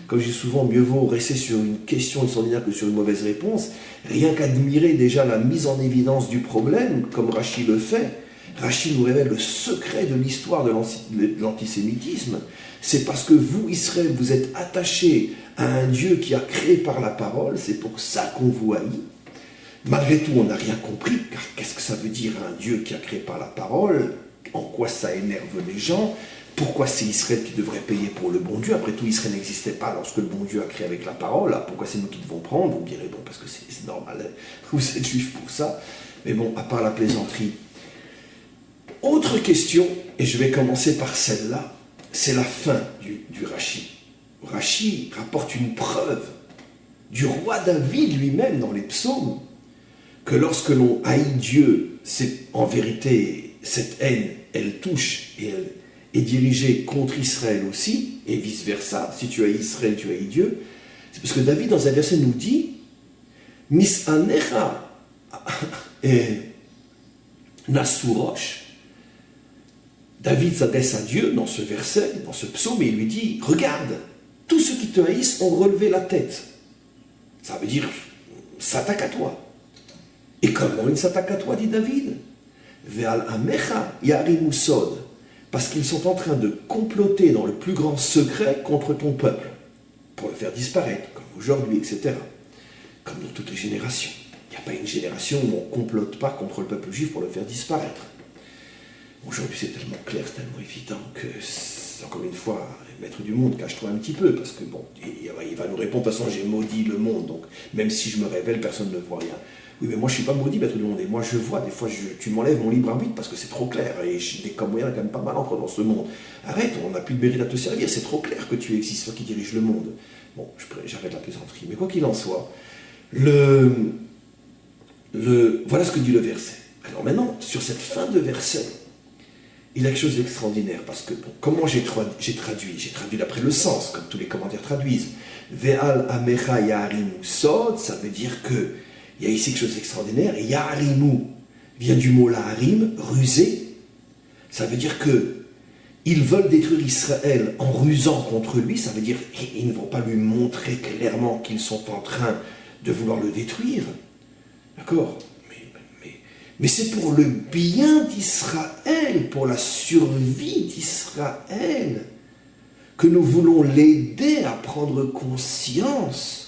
Comme je dis souvent, mieux vaut rester sur une question extraordinaire que sur une mauvaise réponse. Rien qu'admirer déjà la mise en évidence du problème, comme Rachi le fait. Rachi nous révèle le secret de l'histoire de l'antisémitisme. C'est parce que vous, Israël, vous êtes attachés à un Dieu qui a créé par la parole, c'est pour ça qu'on vous haït. Malgré tout, on n'a rien compris, car qu'est-ce que ça veut dire un Dieu qui a créé par la parole? En quoi ça énerve les gens? Pourquoi c'est Israël qui devrait payer pour le bon Dieu? Après tout, Israël n'existait pas lorsque le bon Dieu a créé avec la parole. Pourquoi c'est nous qui devons prendre? Vous me direz, bon, parce que c'est normal, hein, vous êtes juifs pour ça. Mais bon, à part la plaisanterie. Autre question, et je vais commencer par celle-là, c'est la fin du Rachi. Rachi rapporte une preuve du roi David lui-même dans les psaumes, que lorsque l'on haït Dieu, c'est en vérité, cette haine, elle touche et elle est dirigée contre Israël aussi, et vice-versa. Si tu haïs Israël, tu haïs Dieu. C'est parce que David, dans un verset, nous dit « Misanecha nasurosh » David s'adresse à Dieu dans ce verset, dans ce psaume, et il lui dit « Regarde, tous ceux qui te haïssent ont relevé la tête. » Ça veut dire « s'attaque à toi ». Et comment il s'attaque à toi, dit David? Ve'al amecha yarimu sod, parce qu'ils sont en train de comploter dans le plus grand secret contre ton peuple, pour le faire disparaître, comme aujourd'hui, etc. Comme dans toutes les générations. Il n'y a pas une génération où on ne complote pas contre le peuple juif pour le faire disparaître. Aujourd'hui, c'est tellement clair, c'est tellement évident que, encore une fois, maître du monde, cache-toi un petit peu, parce que bon, il va nous répondre, de toute façon, j'ai maudit le monde, donc même si je me révèle, personne ne voit rien. Oui, mais moi, je ne suis pas maudit, maître du monde, et moi, je vois, des fois, tu m'enlèves mon libre arbitre, parce que c'est trop clair, et des comme moyen, il y a quand même pas mal encore dans ce monde. Arrête, on n'a plus de mérite à te servir, c'est trop clair que tu existes, toi qui diriges le monde. Bon, j'arrête la plaisanterie, mais quoi qu'il en soit, voilà ce que dit le verset. Alors maintenant, sur cette fin de verset, il y a quelque chose d'extraordinaire, parce que, bon, comment j'ai traduit? J'ai traduit d'après le sens, comme tous les commentaires traduisent. Ve'al amecha ya'arimu sod, ça veut dire que il y a ici quelque chose d'extraordinaire. Et ya'arimu vient du mot la'arim, ruser. Ça veut dire que ils veulent détruire Israël en rusant contre lui. Ça veut dire qu'ils ne vont pas lui montrer clairement qu'ils sont en train de vouloir le détruire. D'accord? Mais c'est pour le bien d'Israël, pour la survie d'Israël, que nous voulons l'aider à prendre conscience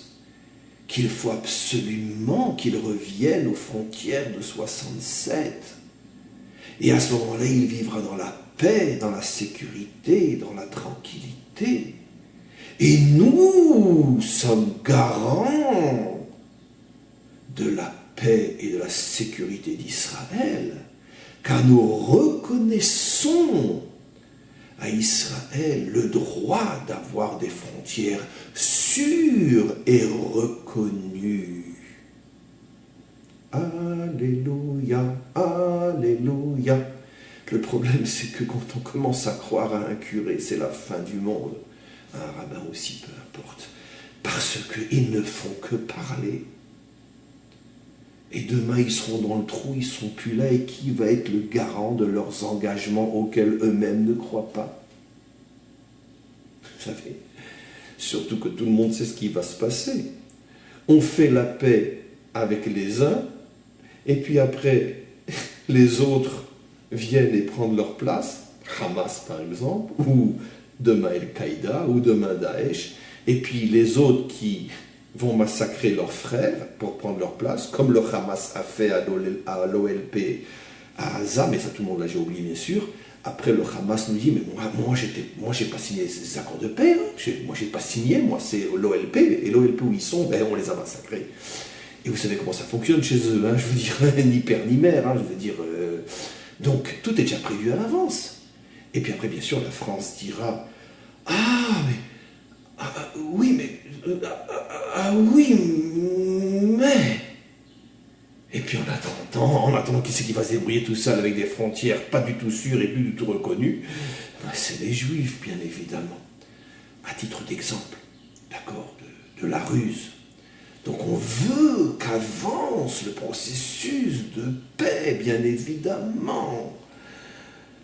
qu'il faut absolument qu'il revienne aux frontières de 67. Et à ce moment-là, il vivra dans la paix, dans la sécurité, dans la tranquillité. Et nous sommes garants de la paix et de la sécurité d'Israël, car nous reconnaissons à Israël le droit d'avoir des frontières sûres et reconnues. Alléluia, alléluia. Le problème, c'est que quand on commence à croire à un curé, c'est la fin du monde. Un rabbin aussi, peu importe. Parce qu'ils ne font que parler. Et demain, ils seront dans le trou, ils ne sont plus là, et qui va être le garant de leurs engagements auxquels eux-mêmes ne croient pas? Vous savez, surtout que tout le monde sait ce qui va se passer. On fait la paix avec les uns, et puis après, les autres viennent et prennent leur place, Hamas par exemple, ou demain Al-Qaïda, ou demain Daesh, et puis les autres qui vont massacrer leurs frères pour prendre leur place, comme le Hamas a fait à l'OLP à Gaza, mais ça tout le monde l'a déjà oublié bien sûr. Après le Hamas nous dit, mais moi j'ai pas signé ces accords de paix, hein. Moi j'ai pas signé, moi c'est l'OLP, et l'OLP où ils sont, ben, on les a massacrés. Et vous savez comment ça fonctionne chez eux, hein, je veux dire, ni père ni mère, hein, je veux dire, donc tout est déjà prévu à l'avance. Et puis après bien sûr la France dira, oui mais... Et puis en attendant qui c'est qui va se débrouiller tout seul avec des frontières pas du tout sûres et plus du tout reconnues, ben, c'est les Juifs, bien évidemment. À titre d'exemple, d'accord, de la ruse. Donc on veut qu'avance le processus de paix, bien évidemment.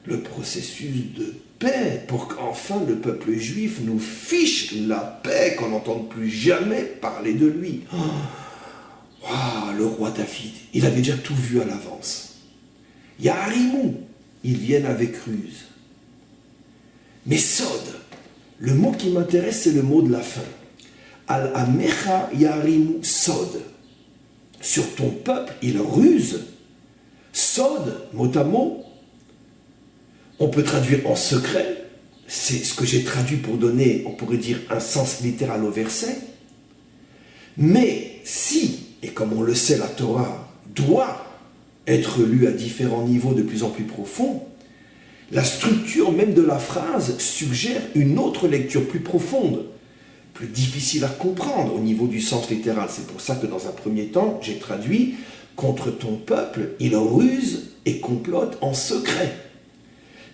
Le processus de paix, pour qu'enfin le peuple juif nous fiche la paix, qu'on n'entende plus jamais parler de lui. Le roi David, il avait déjà tout vu à l'avance. Yaharimou, ils viennent avec ruse. Mais Sod, le mot qui m'intéresse, c'est le mot de la fin. Al-Amecha Yaharimou Sod. Sur ton peuple, il ruse. Sod, mot à mot, on peut traduire en secret. C'est ce que j'ai traduit pour donner, on pourrait dire, un sens littéral au verset. Mais si, et comme on le sait, la Torah doit être lue à différents niveaux de plus en plus profonds, la structure même de la phrase suggère une autre lecture plus profonde, plus difficile à comprendre au niveau du sens littéral. C'est pour ça que dans un premier temps, j'ai traduit « Contre ton peuple, il ruse et complote en secret ».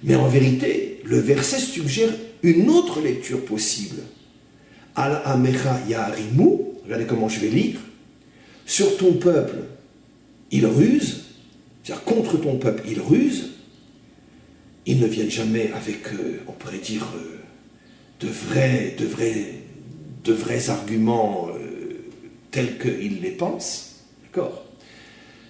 Mais en vérité, le verset suggère une autre lecture possible. « Al-Amecha Yaharimou », regardez comment je vais lire, « Sur ton peuple, il ruse », c'est-à-dire contre ton peuple, il ruse. Ils ne viennent jamais avec, on pourrait dire, de vrais arguments tels qu'ils les pensent. D'accord ?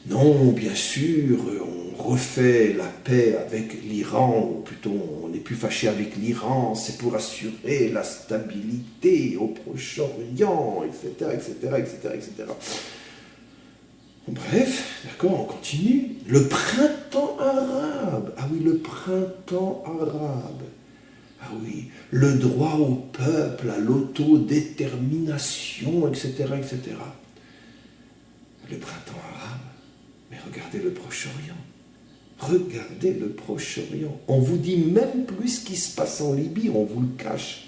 Non, bien sûr, on refait la paix avec l'Iran, ou plutôt on n'est plus fâché avec l'Iran, c'est pour assurer la stabilité au Proche-Orient, etc., etc., etc., etc. Bref, d'accord, on continue. Le printemps arabe. Ah oui, le printemps arabe. Ah oui, le droit au peuple, à l'autodétermination, etc., etc. Le printemps arabe. Mais regardez le Proche-Orient. Regardez le Proche-Orient. On vous dit même plus ce qui se passe en Libye, on vous le cache.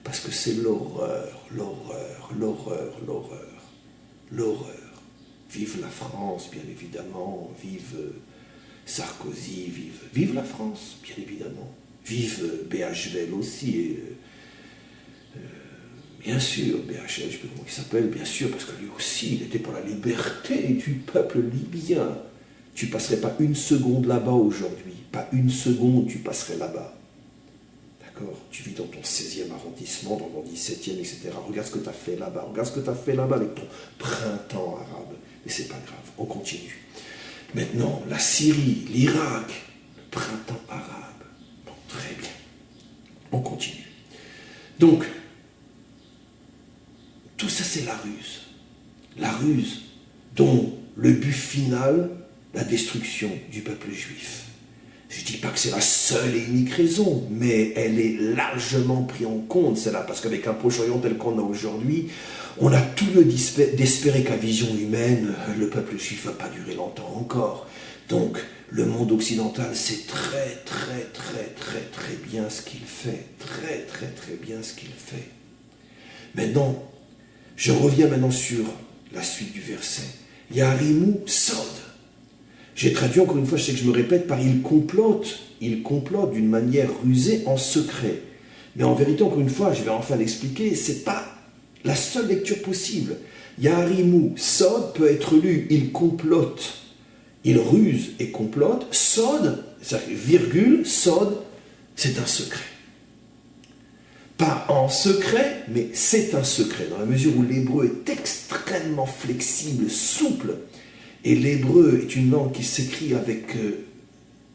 Parce que c'est l'horreur, l'horreur, l'horreur, l'horreur, l'horreur. Vive la France, bien évidemment. Vive Sarkozy, vive la France, bien évidemment. Vive BHL aussi. Et, bien sûr, BHL, je ne sais plus comment il s'appelle, bien sûr, parce que lui aussi, il était pour la liberté du peuple libyen. Tu ne passerais pas une seconde là-bas aujourd'hui. Pas une seconde, tu passerais là-bas. D'accord ? Tu vis dans ton 16e arrondissement, dans ton 17e, etc. Regarde ce que tu as fait là-bas. Regarde ce que tu as fait là-bas avec ton printemps arabe. Mais c'est pas grave, on continue. Maintenant, la Syrie, l'Irak, le printemps arabe. Bon, très bien. On continue. Donc, tout ça, c'est la ruse. La ruse dont le but final, la destruction du peuple juif. Je ne dis pas que c'est la seule et unique raison, mais elle est largement prise en compte, celle-là, parce qu'avec un Proche-Orient tel qu'on a aujourd'hui, on a tout lieu d'espérer qu'à vision humaine, le peuple juif ne va pas durer longtemps encore. Donc, le monde occidental sait très, très, très, très, très bien ce qu'il fait. Très, très, très bien ce qu'il fait. Maintenant, je reviens maintenant sur la suite du verset. Yaharimou Sod. J'ai traduit encore une fois, je sais que je me répète, par il complote d'une manière rusée en secret. Mais en vérité, encore une fois, je vais enfin l'expliquer, c'est pas la seule lecture possible. Yaharimou Sod peut être lu, il complote, il ruse et complote. Sod, c'est-à-dire virgule, Sod, c'est un secret. Pas en secret, mais c'est un secret, dans la mesure où l'hébreu est extrêmement flexible, souple, et l'hébreu est une langue qui s'écrit avec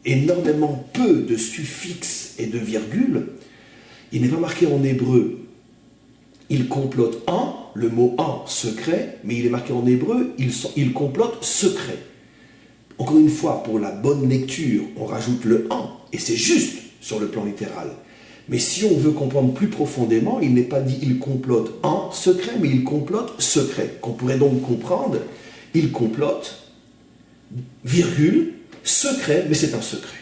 énormément peu de suffixes et de virgules. Il n'est pas marqué en hébreu, il complote en, le mot en, secret, mais il est marqué en hébreu, il complote secret. Encore une fois, pour la bonne lecture, on rajoute le en, et c'est juste sur le plan littéral. Mais si on veut comprendre plus profondément, il n'est pas dit il complote en secret, mais il complote secret. Qu'on pourrait donc comprendre, il complote, virgule, secret, mais c'est un secret.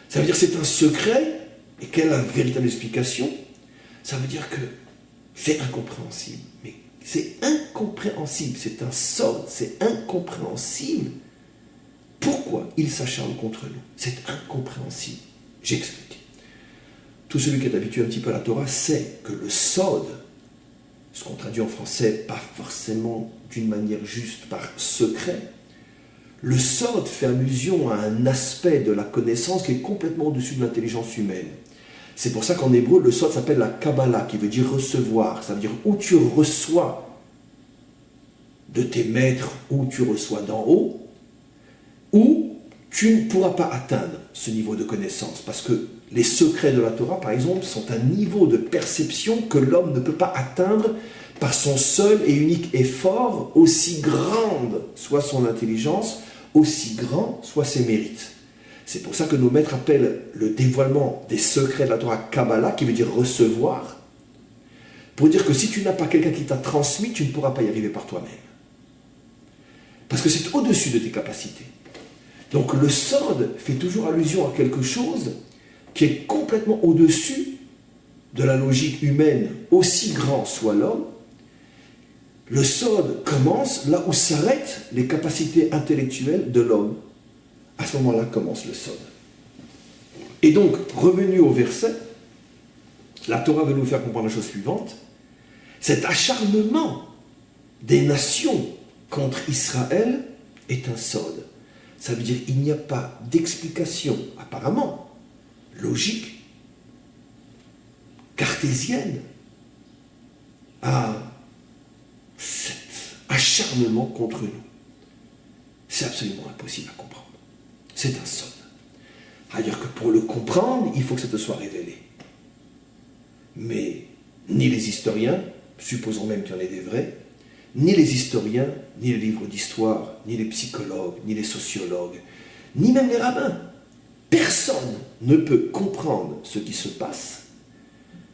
Ça veut dire que c'est un secret, et quelle est la véritable explication? Ça veut dire que c'est incompréhensible. Mais c'est incompréhensible, c'est un sort, c'est incompréhensible. Pourquoi il s'acharne contre nous? C'est incompréhensible. J'explique. Tout celui qui est habitué un petit peu à la Torah sait que le sod, ce qu'on traduit en français pas forcément d'une manière juste par secret, le sod fait allusion à un aspect de la connaissance qui est complètement au-dessus de l'intelligence humaine. C'est pour ça qu'en hébreu, le sod s'appelle la Kabbalah, qui veut dire recevoir. Ça veut dire où tu reçois de tes maîtres, où tu reçois d'en haut, où tu ne pourras pas atteindre ce niveau de connaissance. Parce que les secrets de la Torah, par exemple, sont un niveau de perception que l'homme ne peut pas atteindre par son seul et unique effort, aussi grande soit son intelligence, aussi grand soient ses mérites. C'est pour ça que nos maîtres appellent le dévoilement des secrets de la Torah Kabbalah, qui veut dire recevoir, pour dire que si tu n'as pas quelqu'un qui t'a transmis, tu ne pourras pas y arriver par toi-même. Parce que c'est au-dessus de tes capacités. Donc le sod fait toujours allusion à quelque chose qui est complètement au-dessus de la logique humaine, aussi grand soit l'homme. Le sod commence là où s'arrêtent les capacités intellectuelles de l'homme. À ce moment-là commence le sod. Et donc, revenu au verset, la Torah veut nous faire comprendre la chose suivante. Cet acharnement des nations contre Israël est un sod. Ça veut dire qu'il n'y a pas d'explication, apparemment, logique, cartésienne, à cet acharnement contre nous. C'est absolument impossible à comprendre. C'est un sod. C'est-à-dire que pour le comprendre, il faut que ça te soit révélé. Mais ni les historiens, supposons même qu'il y en ait des vrais, ni les historiens, ni les livres d'histoire, ni les psychologues, ni les sociologues, ni même les rabbins, personne ne peut comprendre ce qui se passe,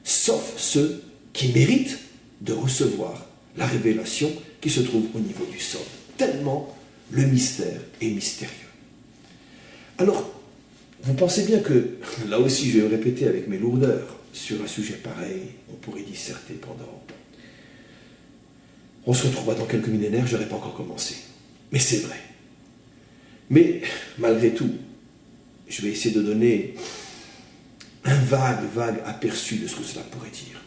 sauf ceux qui méritent de recevoir la révélation qui se trouve au niveau du sod. Tellement le mystère est mystérieux. Alors, vous pensez bien que, là aussi je vais me répéter avec mes lourdeurs, sur un sujet pareil, on pourrait disserter pendant... On se retrouvera dans quelques millénaires, je n'aurais pas encore commencé. Mais c'est vrai. Mais, malgré tout, je vais essayer de donner un vague aperçu de ce que cela pourrait dire.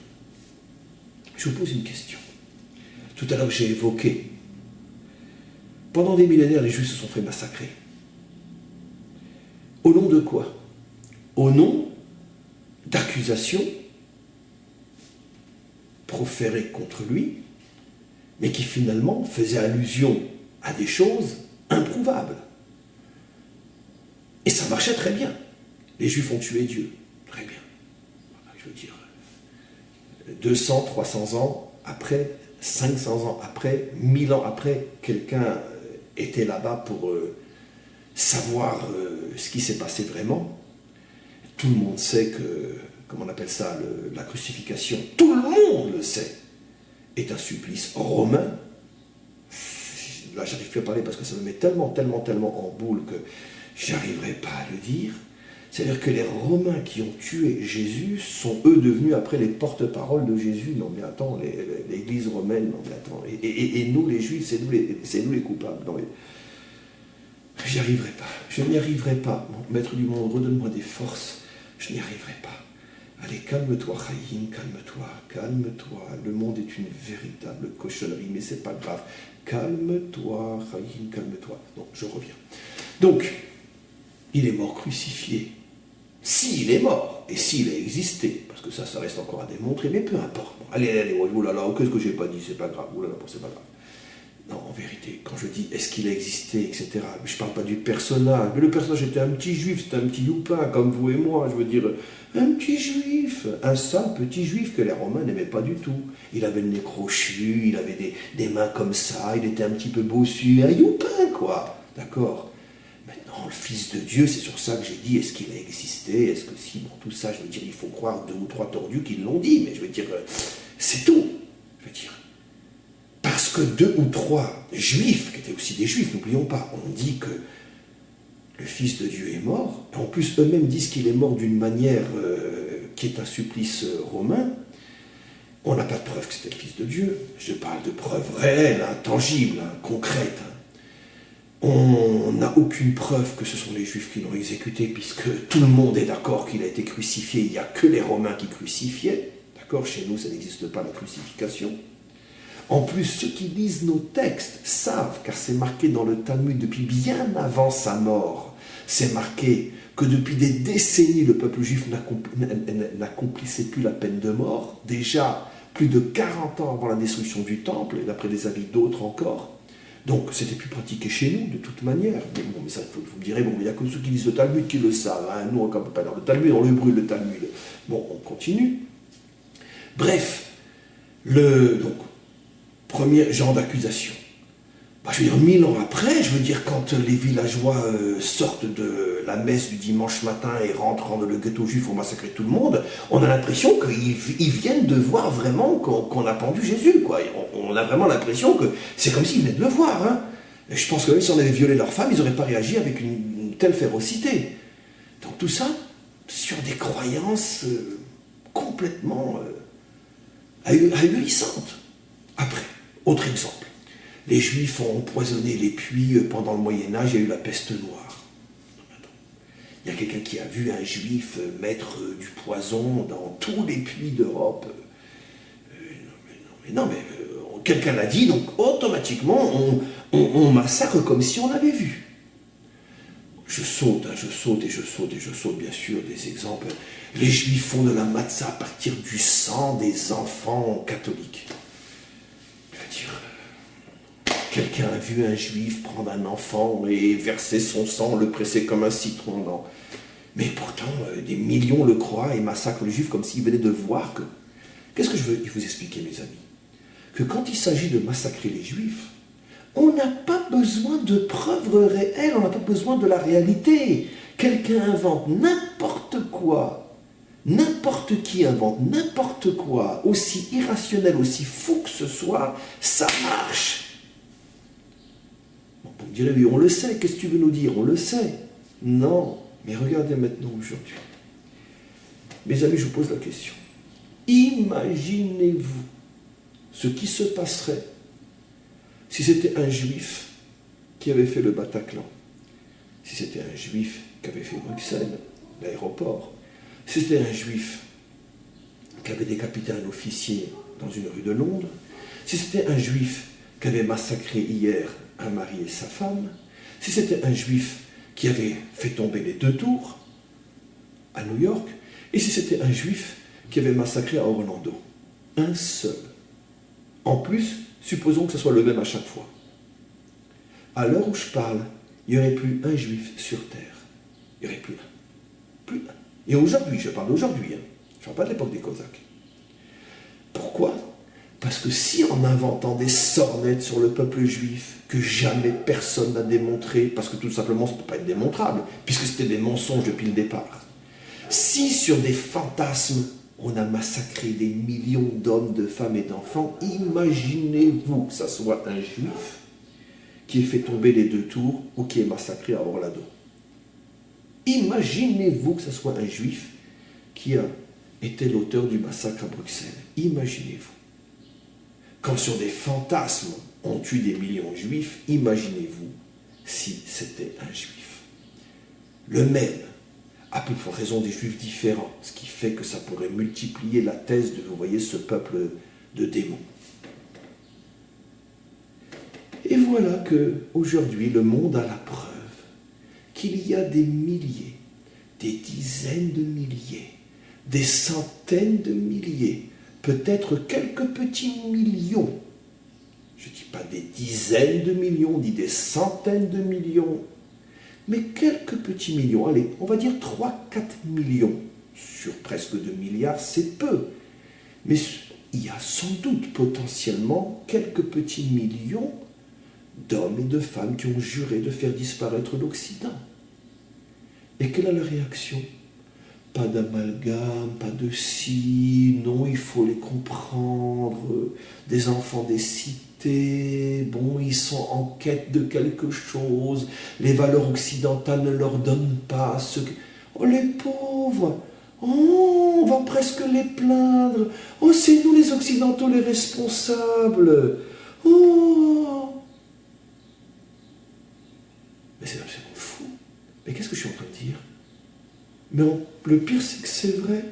Je vous pose une question. Tout à l'heure, j'ai évoqué, pendant des millénaires, les Juifs se sont fait massacrer. Au nom de quoi? Au nom d'accusations proférées contre lui, mais qui finalement faisaient allusion à des choses improuvables. Et ça marchait très bien. Les Juifs ont tué Dieu. Très bien. Je veux dire, 200, 300 ans après, 500 ans après, 1000 ans après, quelqu'un était là-bas pour savoir ce qui s'est passé vraiment. Tout le monde sait que, comment on appelle ça, la crucifixion, tout le monde le sait, est un supplice romain. Là, j'arrive plus à parler parce que ça me met tellement en boule que j'arriverai pas à le dire. C'est-à-dire que les Romains qui ont tué Jésus sont eux devenus après les porte-paroles de Jésus. Non mais attends, l'Église romaine, non mais attends, et nous les Juifs, c'est nous les coupables. Non mais j'y arriverai pas, je n'y arriverai pas. Bon, Maître du monde, redonne-moi des forces, je n'y arriverai pas. Allez, calme-toi, Chaim, calme-toi. Le monde est une véritable cochonnerie, mais c'est pas grave. Calme-toi, Chaim, calme-toi. Donc, je reviens. Donc, il est mort crucifié. S'il est mort, et s'il a existé, parce que ça reste encore à démontrer, mais peu importe. Bon, allez, oulala, qu'est-ce que j'ai pas dit, c'est pas grave, oulala, c'est pas grave. Non, en vérité, quand je dis est-ce qu'il a existé, etc., je ne parle pas du personnage. Mais le personnage était un petit juif, c'était un petit youpin, comme vous et moi, je veux dire, un petit juif, un sale petit juif que les Romains n'aimaient pas du tout. Il avait le nez crochu, il avait des mains comme ça, il était un petit peu bossu, un youpin, quoi. D'accord? Maintenant, le Fils de Dieu, c'est sur ça que j'ai dit, est-ce qu'il a existé, est-ce que si, bon, tout ça, je veux dire, il faut croire 2 ou 3 tordus qui l'ont dit, mais je veux dire, c'est tout, je veux dire. Parce que 2 ou 3 juifs, qui étaient aussi des juifs, n'oublions pas, ont dit que le Fils de Dieu est mort, et en plus eux-mêmes disent qu'il est mort d'une manière qui est un supplice romain, on n'a pas de preuve que c'était le Fils de Dieu. Je parle de preuves réelles, tangibles, concrètes. On n'a aucune preuve que ce sont les Juifs qui l'ont exécuté, puisque tout le monde est d'accord qu'il a été crucifié, il n'y a que les Romains qui crucifiaient. D'accord, chez nous, ça n'existe pas la crucifixion. En plus, ceux qui lisent nos textes savent, car c'est marqué dans le Talmud depuis bien avant sa mort, c'est marqué que depuis des décennies, le peuple juif n'accomplissait plus la peine de mort, déjà plus de 40 ans avant la destruction du temple, et d'après des avis d'autres encore. Donc, c'était plus pratiqué chez nous, de toute manière. Mais bon, mais ça, vous me direz, bon, il n'y a que ceux qui lisent le Talmud qui le savent. Hein. Nous, on ne peut pas dans le Talmud, on le brûle, le Talmud. Bon, on continue. Bref, donc, premier genre d'accusation. Bah, je veux dire, 1000 ans après, je veux dire, quand les villageois sortent de la messe du dimanche matin et rentrent dans le ghetto juif pour massacrer tout le monde, on a l'impression qu'ils viennent de voir vraiment qu'on a pendu Jésus, quoi. On a vraiment l'impression que c'est comme s'ils venaient de le voir, hein. Et je pense que même si on avait violé leur femme, ils n'auraient pas réagi avec une telle férocité. Donc tout ça, sur des croyances complètement ahurissantes. Après, autre exemple. Les Juifs ont empoisonné les puits pendant le Moyen-Âge, il y a eu la peste noire. Il y a quelqu'un qui a vu un Juif mettre du poison dans tous les puits d'Europe. Quelqu'un l'a dit, donc automatiquement on massacre comme si on l'avait vu. Je saute, bien sûr, des exemples. Les Juifs font de la matzah à partir du sang des enfants catholiques. Je veux dire... Quelqu'un a vu un juif prendre un enfant et verser son sang, le presser comme un citron. Non. Mais pourtant, des millions le croient et massacrent le juif comme s'ils venaient de voir que... Qu'est-ce que je veux vous expliquer, mes amis? Que quand il s'agit de massacrer les juifs, on n'a pas besoin de preuves réelles, on n'a pas besoin de la réalité. Quelqu'un invente n'importe quoi. N'importe qui invente n'importe quoi, aussi irrationnel, aussi fou que ce soit, ça marche. Vous me direz, oui, on le sait, qu'est-ce que tu veux nous dire? On le sait. Non, mais regardez maintenant aujourd'hui. Mes amis, je vous pose la question. Imaginez-vous ce qui se passerait si c'était un juif qui avait fait le Bataclan, si c'était un juif qui avait fait Bruxelles, l'aéroport, si c'était un juif qui avait décapité un officier dans une rue de Londres, si c'était un juif qui avait massacré hier un mari et sa femme, si c'était un juif qui avait fait tomber les 2 tours à New York, et si c'était un juif qui avait massacré à Orlando. Un seul. En plus, supposons que ce soit le même à chaque fois. À l'heure où je parle, il n'y aurait plus un juif sur terre. Il n'y aurait plus un. Plus un. Et aujourd'hui, je parle d'aujourd'hui, hein. Je ne parle pas de l'époque des Cosaques. Pourquoi ? Parce que si en inventant des sornettes sur le peuple juif, que jamais personne n'a démontré, parce que tout simplement ça ne peut pas être démontrable, puisque c'était des mensonges depuis le départ, si sur des fantasmes, on a massacré des millions d'hommes, de femmes et d'enfants, imaginez-vous que ça soit un juif qui ait fait tomber les 2 tours ou qui est massacré à Orlando. Imaginez-vous que ce soit un juif qui a été l'auteur du massacre à Bruxelles. Imaginez-vous. Quand sur des fantasmes, on tue des millions de juifs, imaginez-vous si c'était un juif. Le même a pour raison des juifs différents, ce qui fait que ça pourrait multiplier la thèse de, vous voyez, ce peuple de démons. Et voilà que aujourd'hui le monde a la preuve qu'il y a des milliers, des dizaines de milliers, des centaines de milliers, peut-être quelques petits millions, je ne dis pas des dizaines de millions, ni des centaines de millions, mais quelques petits millions, allez, on va dire 3-4 millions, sur presque 2 milliards, c'est peu, mais il y a sans doute potentiellement quelques petits millions d'hommes et de femmes qui ont juré de faire disparaître l'Occident. Et quelle est la réaction ? Pas d'amalgame, pas de si, non, il faut les comprendre, des enfants des cités, bon, ils sont en quête de quelque chose, les valeurs occidentales ne leur donnent pas ce que... Oh, les pauvres, oh, on va presque les plaindre, oh, c'est nous les Occidentaux les responsables, oh. Mais c'est absolument fou. Mais qu'est-ce que je suis en train de dire ? Mais le pire, c'est que c'est vrai.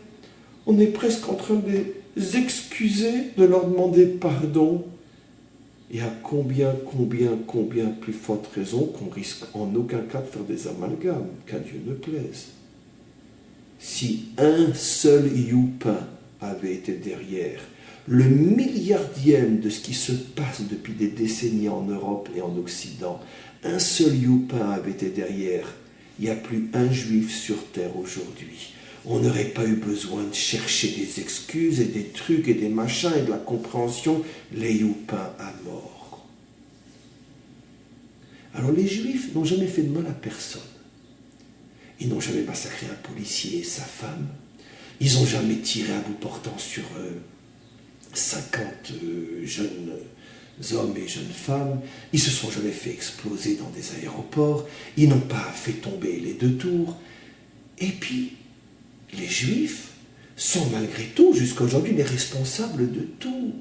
On est presque en train de les excuser, de leur demander pardon. Et à combien plus forte raison qu'on risque en aucun cas de faire des amalgames, qu'à Dieu ne plaise. Si un seul youpin avait été derrière, le milliardième de ce qui se passe depuis des décennies en Europe et en Occident, un seul youpin avait été derrière, il n'y a plus un juif sur terre aujourd'hui. On n'aurait pas eu besoin de chercher des excuses et des trucs et des machins et de la compréhension, les youpins à mort. Alors les juifs n'ont jamais fait de mal à personne. Ils n'ont jamais massacré un policier et sa femme. Ils n'ont jamais tiré à bout portant sur 50 jeunes hommes et jeunes femmes. Ils se sont jamais fait exploser dans des aéroports. Ils n'ont pas fait tomber les 2 tours. Et puis, les Juifs sont malgré tout, jusqu'à aujourd'hui, les responsables de tout.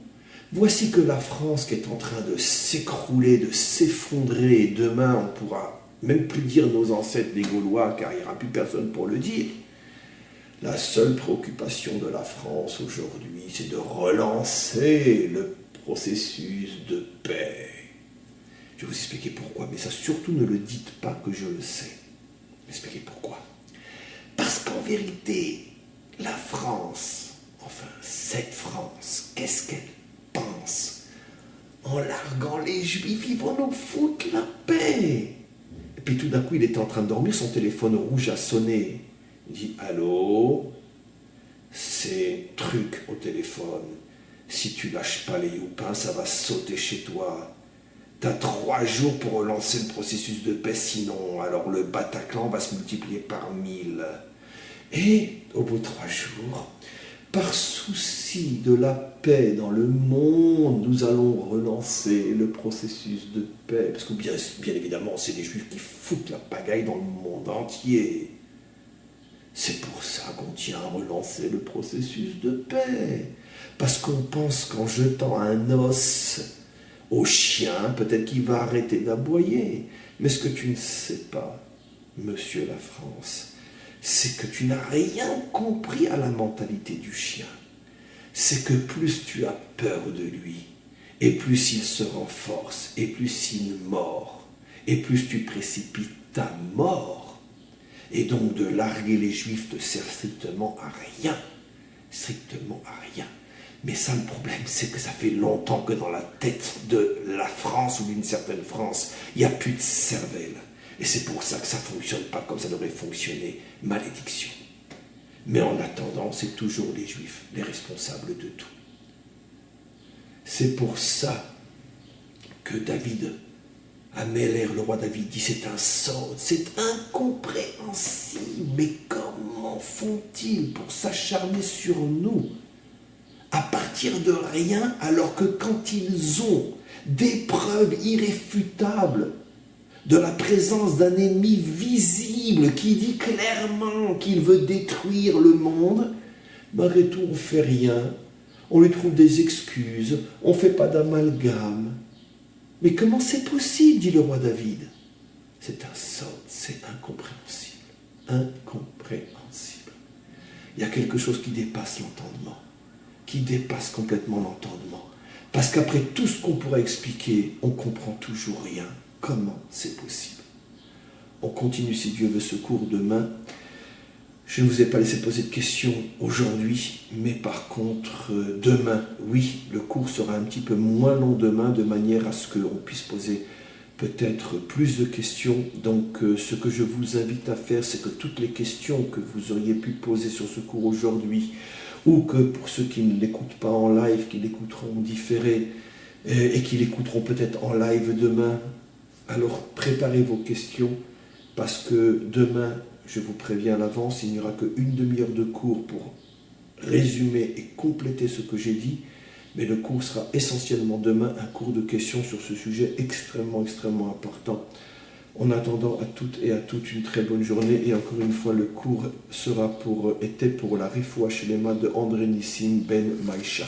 Voici que la France, qui est en train de s'écrouler, de s'effondrer, et demain on pourra même plus dire nos ancêtres les Gaulois, car il n'y aura plus personne pour le dire. La seule préoccupation de la France aujourd'hui, c'est de relancer le processus de paix. Je vais vous expliquer pourquoi, mais ça surtout ne le dites pas que je le sais. Expliquez pourquoi. Parce qu'en vérité, la France, enfin cette France, qu'est-ce qu'elle pense? En larguant les Juifs, ils vont nous foutre la paix. Et puis tout d'un coup, il était en train de dormir, son téléphone rouge a sonné. Il dit « Allô ?» C'est truc au téléphone. Si tu lâches pas les youpins, ça va sauter chez toi. T'as 3 jours pour relancer le processus de paix, sinon, alors le Bataclan va se multiplier par 1000. Et au bout de 3 jours, par souci de la paix dans le monde, nous allons relancer le processus de paix. Parce que bien évidemment, c'est des Juifs qui foutent la pagaille dans le monde entier. C'est pour ça qu'on tient à relancer le processus de paix. Parce qu'on pense qu'en jetant un os au chien, peut-être qu'il va arrêter d'aboyer. Mais ce que tu ne sais pas, monsieur la France, c'est que tu n'as rien compris à la mentalité du chien. C'est que plus tu as peur de lui, et plus il se renforce, et plus il mord, et plus tu précipites ta mort. Et donc de larguer les Juifs te sert strictement à rien. Strictement à rien. Mais ça, le problème, c'est que ça fait longtemps que dans la tête de la France, ou d'une certaine France, il n'y a plus de cervelle. Et c'est pour ça que ça ne fonctionne pas comme ça devrait fonctionner. Malédiction. Mais en attendant, c'est toujours les Juifs, les responsables de tout. C'est pour ça que David, Améler, le roi David, dit c'est un sort, c'est incompréhensible. Mais comment font-ils pour s'acharner sur nous à partir de rien, alors que quand ils ont des preuves irréfutables de la présence d'un ennemi visible qui dit clairement qu'il veut détruire le monde, malgré tout on ne fait rien, on lui trouve des excuses, on ne fait pas d'amalgame. Mais comment c'est possible, dit le roi David? C'est un sort, c'est incompréhensible. Incompréhensible. Il y a quelque chose qui dépasse l'entendement, qui dépasse complètement l'entendement. Parce qu'après tout ce qu'on pourrait expliquer, on ne comprend toujours rien. Comment c'est possible? On continue si Dieu veut ce cours demain. Je ne vous ai pas laissé poser de questions aujourd'hui, mais par contre, demain, oui, le cours sera un petit peu moins long demain, de manière à ce qu'on puisse poser peut-être plus de questions. Donc, ce que je vous invite à faire, c'est que toutes les questions que vous auriez pu poser sur ce cours aujourd'hui, ou que pour ceux qui ne l'écoutent pas en live, qui l'écouteront en différé, et qui l'écouteront peut-être en live demain, alors préparez vos questions, parce que demain, je vous préviens à l'avance, il n'y aura qu'une demi-heure de cours pour résumer et compléter ce que j'ai dit, mais le cours sera essentiellement demain un cours de questions sur ce sujet extrêmement important. En attendant à toutes et à toutes une très bonne journée, et encore une fois, le cours était pour la Refoua Shelema de André Nissim Ben Maïcha.